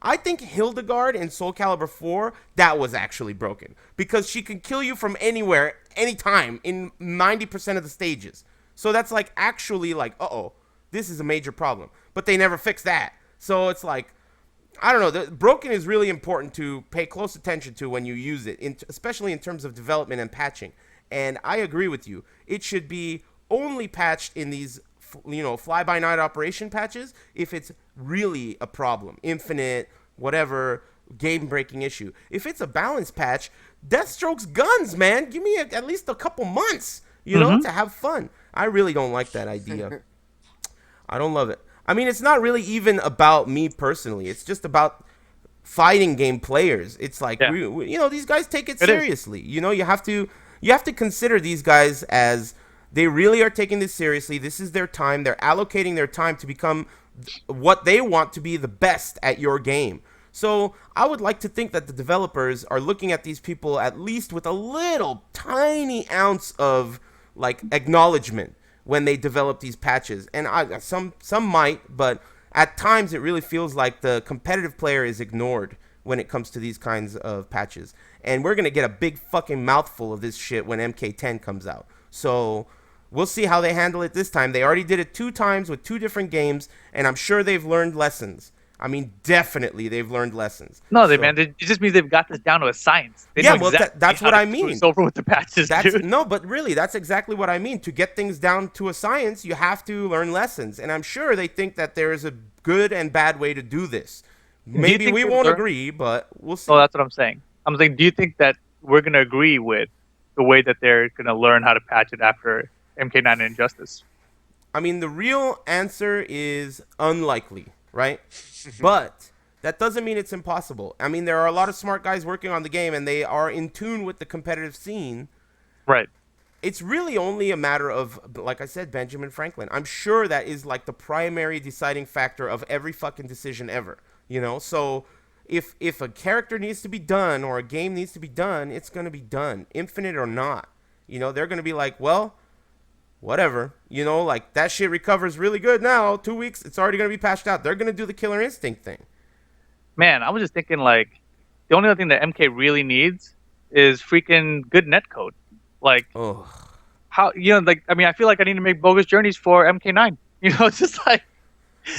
S3: I think Hildegard in Soul Calibur 4, that was actually broken, because she can kill you from anywhere, anytime, in 90% of the stages. So that's like, actually like, uh-oh, this is a major problem. But they never fixed that. So it's like, I don't know. Broken is really important to pay close attention to when you use it, especially in terms of development and patching. And I agree with you. It should be only patched in these, fly by night operation patches if it's really a problem, infinite, whatever, game breaking issue. If it's a balance patch, Deathstroke's guns, man. Give me at least a couple months, to have fun. I really don't like that idea. I don't love it. I mean, it's not really even about me personally. It's just about fighting game players. It's like
S2: Yeah.
S3: these guys take it
S2: It is.
S3: seriously. You have to consider these guys as they really are taking this seriously. This is their time. They're allocating their time to become what they want to be the best at your game. So I would like to think that the developers are looking at these people at least with a little tiny ounce of like acknowledgement when they develop these patches. And some might, but at times it really feels like the competitive player is ignored when it comes to these kinds of patches. And we're going to get a big fucking mouthful of this shit when MK10 comes out. So we'll see how they handle it this time. They already did it 2 times with 2 different games, and I'm sure they've learned lessons. I mean, definitely they've learned lessons.
S2: No,
S3: So-
S2: it just means they've got this down to a science. They
S3: Yeah,
S2: know
S3: well,
S2: exactly
S3: that's
S2: how
S3: what
S2: to
S3: I
S2: screw
S3: mean.
S2: us over with the patches, dude.
S3: No, but really, that's exactly what I mean. To get things down to a science, you have to learn lessons. And I'm sure they think that there is a good and bad way to do this. Maybe
S2: think
S3: we
S2: they
S3: won't
S2: learn-
S3: agree, but we'll see.
S2: Oh, that's what I'm saying. I'm saying, do you think that we're going to agree with the way that they're going to learn how to patch it after MK9 and Injustice?
S3: I mean, the real answer is unlikely, right? But that doesn't mean it's impossible. I mean, there are a lot of smart guys working on the game, and they are in tune with the competitive scene.
S2: Right.
S3: It's really only a matter of, like I said, Benjamin Franklin. I'm sure that is like the primary deciding factor of every fucking decision ever. So if a character needs to be done or a game needs to be done, it's going to be done, infinite or not. They're going to be like, well, whatever. Like that shit recovers really good now. 2 weeks, it's already going to be patched out. They're going to do the Killer Instinct thing.
S2: Man, I was just thinking, like, the only other thing that MK really needs is freaking good netcode. Like,
S3: Oh,
S2: how, I feel like I need to make bogus journeys for MK9. It's just like,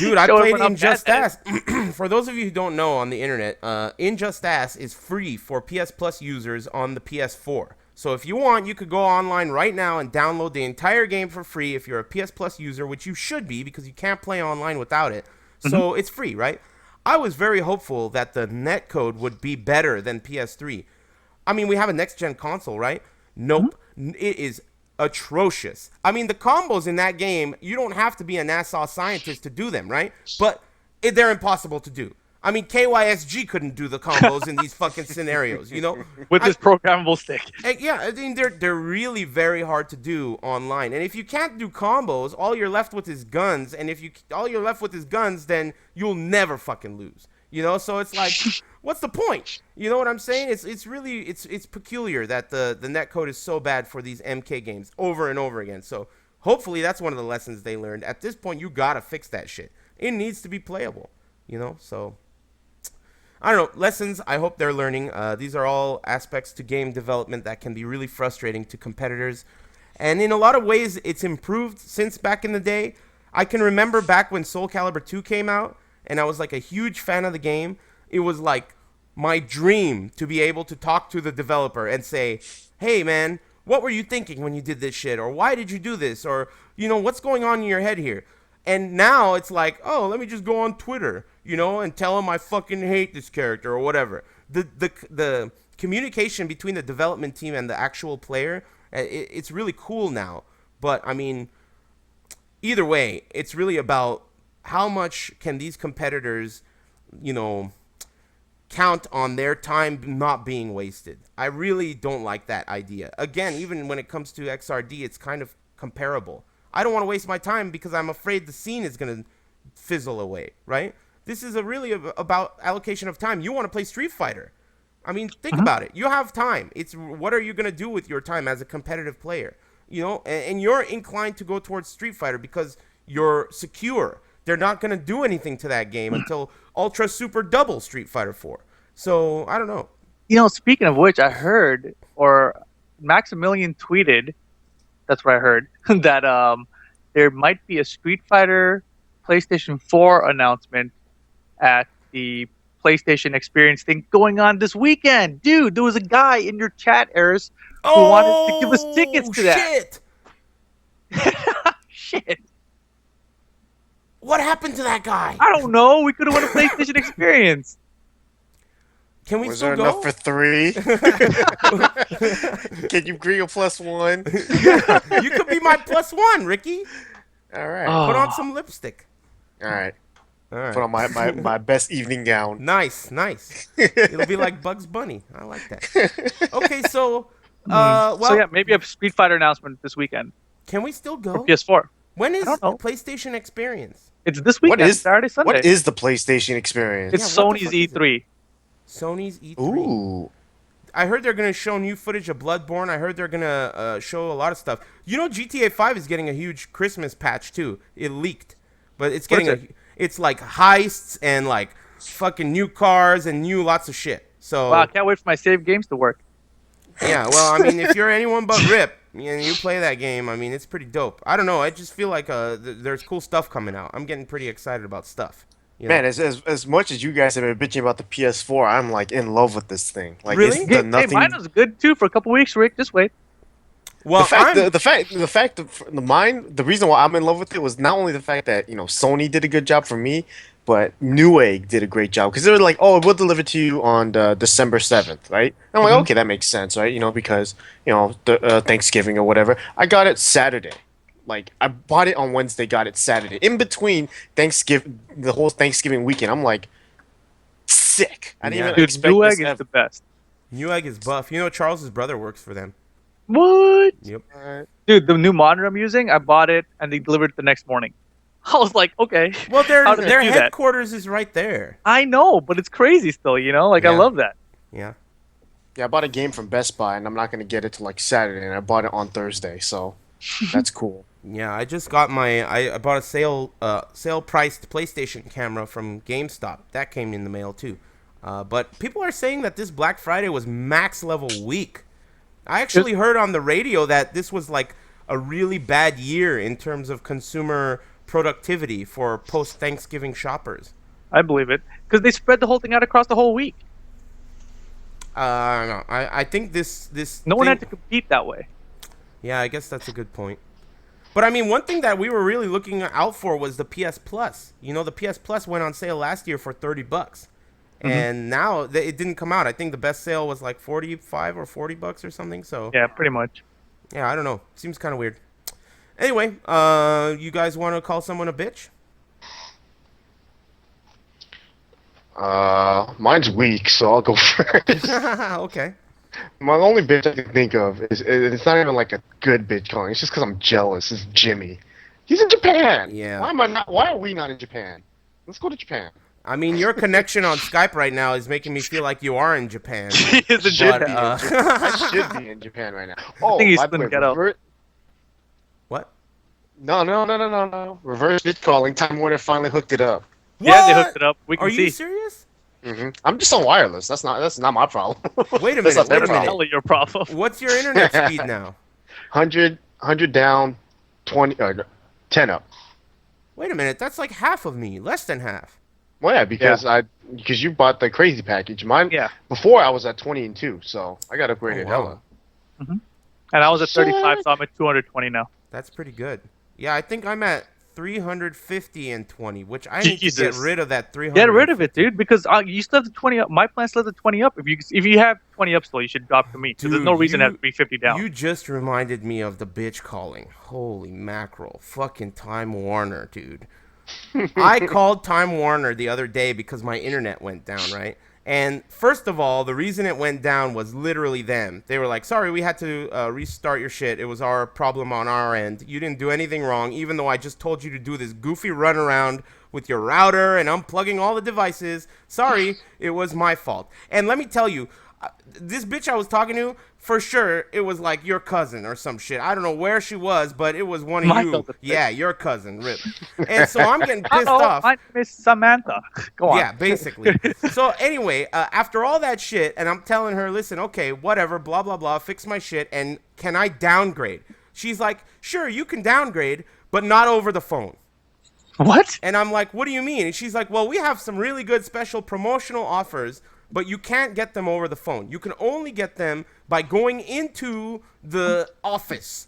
S3: dude, I
S2: show
S3: played
S2: everyone how
S3: Injust
S2: bad
S3: Ass. For those of you who don't know on the internet, Injust Ass is free for PS Plus users on the PS4. So if you want, you could go online right now and download the entire game for free if you're a PS Plus user, which you should be because you can't play online without it. So it's free, right? I was very hopeful that the netcode would be better than PS3. I mean, we have a next-gen console, right? Nope. It is atrocious. I mean, the combos in that game, you don't have to be a NASA scientist to do them, right? But they're impossible to do. I mean, KYSG couldn't do the combos in these fucking scenarios,
S2: with this programmable stick.
S3: Yeah, I mean, they're really very hard to do online. And if you can't do combos, all you're left with is guns. And if all you're left with is guns, then you'll never fucking lose. So it's like, what's the point? You know what I'm saying? It's really it's peculiar that the netcode is so bad for these MK games over and over again. So hopefully that's one of the lessons they learned. At this point, you gotta fix that shit. It needs to be playable. So I don't know. Lessons, I hope they're learning. These are all aspects to game development that can be really frustrating to competitors. And in a lot of ways, it's improved since back in the day. I can remember back when Soul Calibur 2 came out, and I was like a huge fan of the game. It was like my dream to be able to talk to the developer and say, hey, man, what were you thinking when you did this shit? Or why did you do this? Or, what's going on in your head here? And now it's like, oh, let me just go on Twitter, and tell them I fucking hate this character or whatever. The communication between the development team and the actual player, it's really cool now. But, I mean, either way, it's really about how much can these competitors, count on their time not being wasted. I really don't like that idea. Again, even when it comes to XRD, it's kind of comparable. I don't want to waste my time because I'm afraid the scene is going to fizzle away, right? This is really about allocation of time. You want to play Street Fighter. I mean, think about it. You have time. It's what are you going to do with your time as a competitive player? And you're inclined to go towards Street Fighter because you're secure. They're not going to do anything to that game until Ultra Super Double Street Fighter 4. So, I don't know.
S2: Speaking of which, I heard, or Maximilian tweeted, that's what I heard, that there might be a Street Fighter PlayStation 4 announcement at the PlayStation Experience thing going on this weekend, dude. There was a guy in your chat, Eris, who wanted to give us tickets to that.
S3: Shit!
S2: Shit.
S3: What happened to that guy?
S2: I don't know. We could have won a PlayStation Experience.
S3: Can we
S1: Was
S3: still
S1: there
S3: go?
S1: enough for 3? Can you agree a +1?
S3: You could be my +1, Ricky.
S1: All right.
S2: Oh.
S3: Put on some lipstick.
S1: All right.
S3: All right.
S1: Put on my best evening gown.
S3: Nice. It'll be like Bugs Bunny. I like that. Okay, so well,
S2: So yeah, maybe a Street Fighter announcement this weekend
S3: can we still
S2: for
S3: go?
S2: PS4.
S3: When is
S2: I don't
S3: the
S2: know.
S3: PlayStation Experience?
S2: It's this weekend,
S1: What is
S2: Saturday, Sunday.
S1: What is the PlayStation Experience?
S2: It's
S3: Yeah, what the
S2: Sony's
S3: fuck is it?
S2: E3.
S3: Sony's E3.
S1: Ooh.
S3: I heard they're gonna show new footage of Bloodborne. I heard they're gonna show a lot of stuff. You know, GTA 5 is getting a huge Christmas patch too. It leaked, but it's
S2: What is
S3: getting it's like heists and like fucking new cars and new lots of shit. So
S2: Wow, I can't wait for my save games to work.
S3: yeah, well, I mean, if you're anyone but Rip and you play that game, I mean, it's pretty dope. I don't know. I just feel like there's cool stuff coming out. I'm getting pretty excited about stuff. You know?
S1: Man, as much as you guys have been bitching about the PS4, I'm like in love with this thing. Like
S3: Really?
S1: it's done
S2: Hey,
S1: nothing.
S2: mine was good too for a couple weeks, Rick. Just wait.
S3: Well,
S1: The reason why I'm in love with it was not only the fact that Sony did a good job for me, but Newegg did a great job because they were like, oh, we'll deliver to you on December 7th, right? And I'm like, okay, that makes sense, right? Because the Thanksgiving or whatever. I got it Saturday. Like I bought it on Wednesday, got it Saturday. In between Thanksgiving, the whole Thanksgiving weekend, I'm like, sick. I didn't
S3: Yeah.
S1: even
S2: Dude,
S1: expect
S2: Newegg
S1: this
S2: is
S1: ever.
S2: the best.
S3: Newegg is buff. You know, Charles's brother works for them.
S2: What?
S3: Yep.
S2: Dude, the new monitor I'm using, I bought it and they delivered it the next morning. I was like, okay.
S3: Well,
S2: How did they
S3: their
S2: do that?
S3: headquarters is right there.
S2: I know, but it's crazy still, Like, I
S3: Yeah.
S2: love that.
S3: Yeah.
S1: Yeah, I bought a game from Best Buy, and I'm not gonna get it till like Saturday, and I bought it on Thursday, so that's cool.
S3: Yeah, I just got I bought a sale priced PlayStation camera from GameStop. That came in the mail too. But people are saying that this Black Friday was max level week. I actually heard on the radio that this was like a really bad year in terms of consumer productivity for post Thanksgiving shoppers.
S2: I believe it. Because they spread the whole thing out across the whole week.
S3: No, I think this
S2: No one
S3: thing-
S2: had to compete that way.
S3: Yeah, I guess that's a good point. But I mean, one thing that we were really looking out for was the PS Plus. The PS Plus went on sale last year for $30, and now it didn't come out. I think the best sale was like $45 or $40 or something. So
S2: Yeah, pretty much.
S3: yeah, I don't know. Seems kind of weird. Anyway, you guys want to call someone a bitch?
S1: Mine's weak, so I'll go first.
S3: Okay.
S1: My only bitch I can think of is it's not even like a good bitch calling. It's just because I'm jealous. It's Jimmy. He's in Japan.
S3: Yeah.
S1: Why am I not? Why are we not in Japan? Let's go to Japan.
S3: I mean, your connection on Skype right now is making me feel like you are in Japan.
S2: He is a
S1: Should
S2: Japan.
S1: be in Japan. I should be in Japan right now. Oh,
S2: think he's
S1: by the
S2: gonna
S1: way,
S2: get out.
S3: What?
S1: No. Reverse bitch calling. Time Warner finally hooked it up.
S2: Yeah, they
S3: What?
S2: hooked it up. We can
S3: Are
S2: see.
S3: you serious?
S1: I'm just on wireless. That's not my problem.
S3: Wait a
S1: That's
S3: minute.
S1: not their
S3: Wait a minute.
S1: problem.
S2: Tell it your problem.
S3: What's your internet speed now?
S1: 100 down, 20 10 up.
S3: Wait a minute. That's like half of me. Less than half.
S1: Well, yeah, because you bought the crazy package. Mine
S2: Yeah.
S1: before I was at 20 and 2, so I got upgraded
S3: Oh,
S1: hella.
S3: wow.
S2: And I was at 35, so I'm at 220 now.
S3: That's pretty good. Yeah, I think I'm at 350 and 20, which I need to get
S2: Jesus.
S3: rid of that 300.
S2: Get rid of it, dude, because you still have the 20 up. My plan still has the 20 up. If you have 20 up still, you should drop to me. Because there's no
S3: Dude,
S2: reason to
S3: you-
S2: have 350 down.
S3: You just reminded me of the bitch calling. Holy mackerel. Fucking Time Warner, dude. I called Time Warner the other day because my internet went down, right? And first of all, the reason it went down was literally them. They were like, sorry, we had to restart your shit. It was our problem on our end. You didn't do anything wrong, even though I just told you to do this goofy runaround with your router and unplugging all the devices. Sorry, it was my fault. And let me tell you, this bitch I was talking to, for sure, it was like your cousin or some shit. I don't know where she was, but it was one of
S2: My
S3: you.
S2: cousin.
S3: Yeah, your cousin, Rip. And so I'm getting pissed
S2: Hello,
S3: off.
S2: my name is Samantha. Go on.
S3: Yeah, basically. So anyway, after all that shit, and I'm telling her, listen, okay, whatever, blah, blah, blah, fix my shit, and can I downgrade? She's like, sure, you can downgrade, but not over the phone.
S2: What?
S3: And I'm like, what do you mean? And she's like, well, we have some really good special promotional offers, but you can't get them over the phone. You can only get them by going into the office.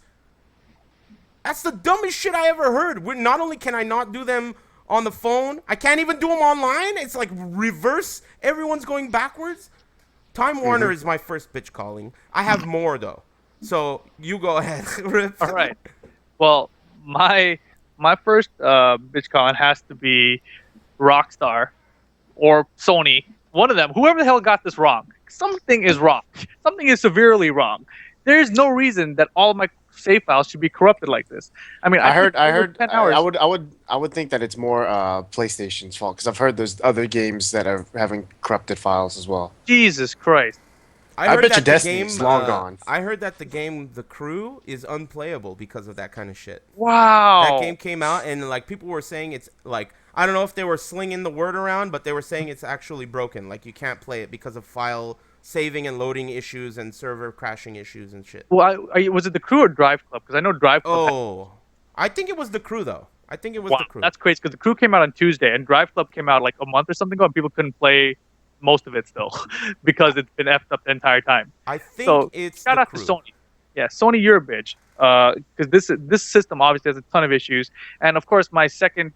S3: That's the dumbest shit I ever heard. Not only can I not do them on the phone, I can't even do them online. It's like reverse. Everyone's going backwards. Time Warner is my first bitch calling. I have more, though. So you go ahead, Rip.
S2: All right. Well, my first bitch con has to be Rockstar or Sony. One of them, whoever the hell got this wrong. Something is wrong. Something is severely wrong. There's no reason that all of my save files should be corrupted like this. I mean,
S1: I heard.
S2: put over 10 hours.
S1: I would think that it's more PlayStation's fault because I've heard there's other games that are having corrupted files as well.
S2: Jesus Christ.
S1: I
S3: heard
S1: bet
S3: that
S1: you
S3: the
S1: Destiny's long gone.
S3: I heard that the game The Crew is unplayable because of that kind of shit.
S2: Wow.
S3: That game came out and like people were saying it's like, I don't know if they were slinging the word around, but they were saying it's actually broken. Like you can't play it because of file saving and loading issues and server crashing issues and shit.
S2: Well, was it The Crew or Drive Club? Because I know Drive Club.
S3: Oh, I think it was The Crew though. I think it was
S2: Wow,
S3: The Crew.
S2: that's crazy because The Crew came out on Tuesday and Drive Club came out like a month or something ago, and people couldn't play most of it still because it's been effed up the entire time.
S3: I think
S2: So
S3: it's
S2: shout
S3: The
S2: out
S3: Crew.
S2: to Sony. Yeah, Sony, you're a bitch. Because this system obviously has a ton of issues, and of course my second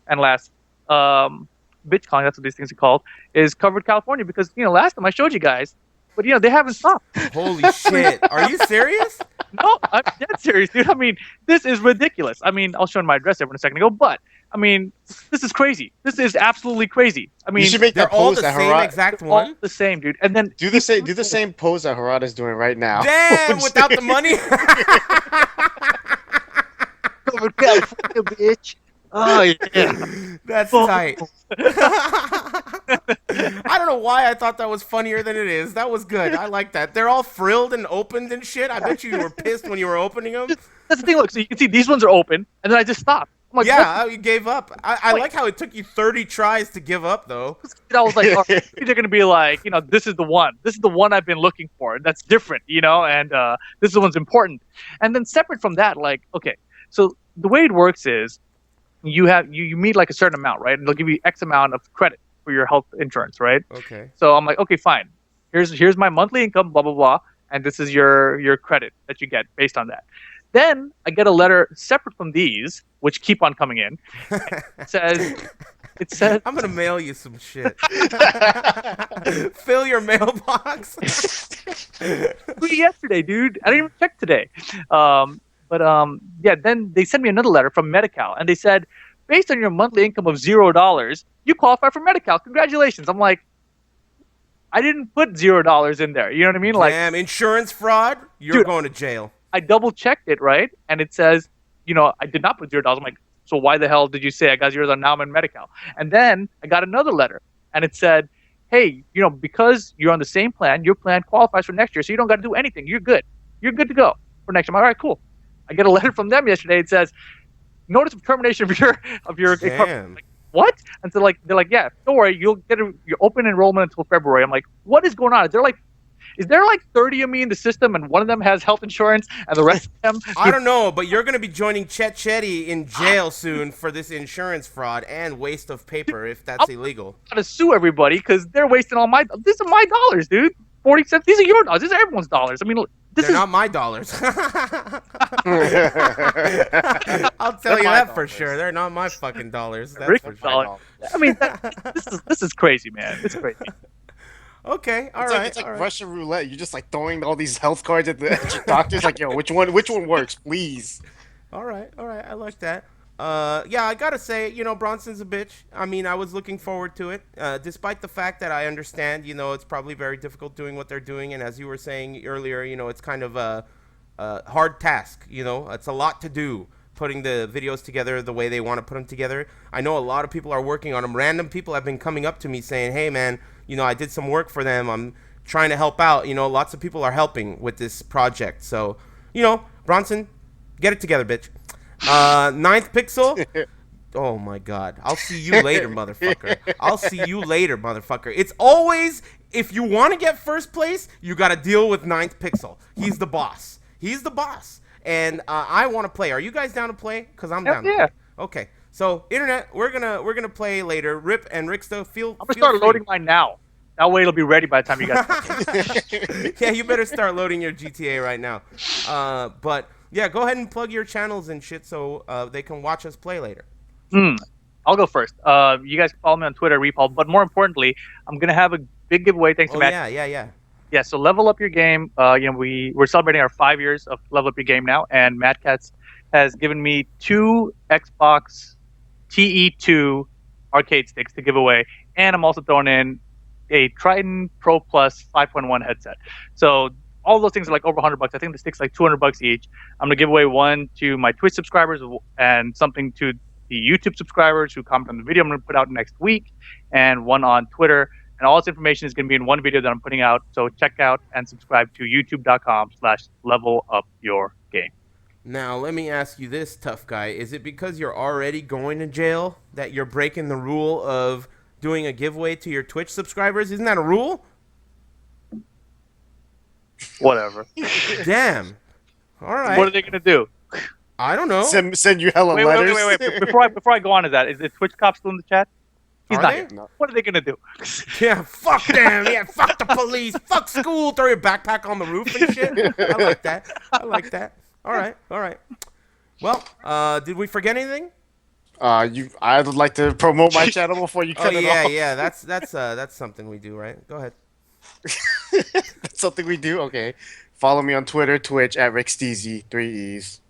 S2: and last bitch calling, that's what these things are called, is Covered California, because last time I showed you guys, but they haven't stopped.
S3: Holy shit! Are you serious?
S2: No, I'm dead serious, dude. I mean, this is ridiculous. I mean, I'll show you my address every second ago, but I mean, this is crazy. This is absolutely crazy. I mean,
S1: You should make
S3: They're
S1: that
S3: all
S1: pose
S3: the
S1: that
S3: same
S1: Harada
S3: exact
S2: all
S3: one.
S2: the same, dude. And then
S1: do the same pose that Harada's doing right now.
S3: Damn! Without the money.
S2: Covered California, bitch. Oh yeah.
S3: That's tight. I don't know why I thought that was funnier than it is. That was good. I like that. They're all frilled and opened and shit. I bet you were pissed when you were opening them.
S2: That's the thing. Look, so you can see these ones are open, and then I just stopped. I'm like,
S3: Yeah, you gave up. I like how it took you 30 tries to give up, though.
S2: I was like, oh, they're gonna be like, this is the one. This is the one I've been looking for. That's different, and this is the one's important. And then separate from that, like, okay, so the way it works is you meet like a certain amount, right? And they'll give you X amount of credit for your health insurance, right?
S3: Okay.
S2: So I'm like, okay, fine. Here's my monthly income, blah blah blah, and this is your credit that you get based on that. Then I get a letter separate from these, which keep on coming in. It says
S3: I'm gonna mail you some shit. Fill your mailbox.
S2: yesterday, dude. I didn't even check today. Yeah. Then they sent me another letter from Medi-Cal, and they said, based on your monthly income of $0, you qualify for Medi-Cal. Congratulations. I'm like, I didn't put $0 in there. You know what I mean? Like,
S3: Damn, insurance fraud. You're
S2: Dude.
S3: going to jail.
S2: I double checked it, right? And it says, I did not put $0. I'm like, so why the hell did you say I got $0? Now I'm in Medi-Cal. And then I got another letter, and it said, hey, because you're on the same plan, your plan qualifies for next year, so you don't got to do anything. You're good. You're good to go for next year. I'm like, all right, cool. I get a letter from them yesterday. It says, notice of termination of your
S3: Damn.
S2: like, what? And so they're like, yeah, don't worry, you'll get your open enrollment until February. I'm like, what is going on? Is there like 30 of me in the system, and one of them has health insurance, and the rest of them?
S3: I don't know, but you're going to be joining Chet Chetty in jail soon for this insurance fraud and waste of paper if that's illegal.
S2: I'm gonna sue everybody because they're wasting all my. These are my dollars, dude. 40 cents. These are your dollars. These are everyone's dollars. I mean, look,
S3: They're not my dollars. I'll tell you
S1: my
S3: that for
S1: dollars.
S3: sure. They're not my fucking dollars. That's
S2: Rick's
S3: for sure.
S2: dollars. I mean, this is crazy, man. It's crazy.
S3: Okay, all
S1: It's
S3: right.
S1: like, it's like
S3: all right.
S1: Russian roulette. You're just like throwing all these health cards at your doctors. Like, yo, which one works, please?
S3: All right. I like that. Yeah, I gotta say, Bronson's a bitch. I mean, I was looking forward to it, despite the fact that I understand, it's probably very difficult doing what they're doing, and as you were saying earlier, it's kind of a hard task. It's a lot to do, putting the videos together the way they want to put them together. I know a lot of people are working on them. Random people have been coming up to me saying, "Hey, man, I did some work for them. I'm trying to help out." Lots of people are helping with this project. So, Bronson, get it together, bitch. Ninth Pixel. Oh my God. I'll see you later, motherfucker. I'll see you later, motherfucker. It's always, if you want to get first place, you got to deal with Ninth Pixel. He's the boss. And I want to play. Are you guys down to play? Because I'm down to
S2: Yeah.
S3: play. Okay. So internet, we're gonna play later. Rip and Ricksto,
S2: I'm gonna start loading mine now. That way it'll be ready by the time you guys.
S3: Yeah, you better start loading your GTA right now. But yeah, go ahead and plug your channels and shit so they can watch us play later.
S2: I'll go first. You guys follow me on Twitter, Repaul. But more importantly, I'm gonna have a big giveaway thanks to Matt. Yeah. So level up your game. We're celebrating our 5 years of level up your game now, and Mad Cats has given me 2 Xbox TE2 arcade sticks to give away, and I'm also throwing in a Triton Pro Plus 5.1 headset. So all those things are like over $100. I think the sticks like $200 each. I'm gonna give away one to my Twitch subscribers and something to the YouTube subscribers who comment on the video I'm gonna put out next week, and one on Twitter. And all this information is going to be in one video that I'm putting out. So check out and subscribe to youtube.com/levelupyourgame.
S3: Now, let me ask you this, tough guy. Is it because you're already going to jail that you're breaking the rule of doing a giveaway to your Twitch subscribers? Isn't that a rule?
S2: Whatever.
S3: Damn. All right.
S2: What are they going to do?
S3: I don't know.
S1: Send you hella letters.
S2: Wait. Before I go on to that, is the Twitch cop still in the chat? He's
S3: Are
S2: not
S3: they?
S2: here. No. What are they gonna do?
S3: Yeah, fuck them. Yeah, fuck the police. Fuck school. Throw your backpack on the roof and shit. I like that. All right. Well, did we forget anything?
S1: I'd like to promote my channel before you cut it off.
S3: Yeah. That's something we do, right? Go ahead.
S1: That's something we do. Okay. Follow me on Twitter, Twitch at RickSteezy, 3 E's.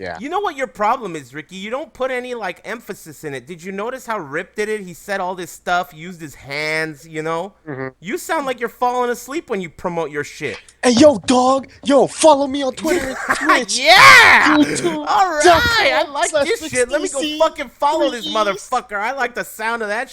S1: Yeah.
S3: You know what your problem is, Ricky? You don't put any like emphasis in it. Did you notice how Rip did it? He said all this stuff, used his hands, you know?
S1: Mm-hmm.
S3: You sound like you're falling asleep when you promote your shit.
S1: Hey, yo, dog. Yo, follow me on Twitter and Twitch.
S3: Yeah!
S1: YouTube.
S3: All right. I like this shit. Let me go fucking follow this
S1: 3 E's.
S3: motherfucker. I like the sound of that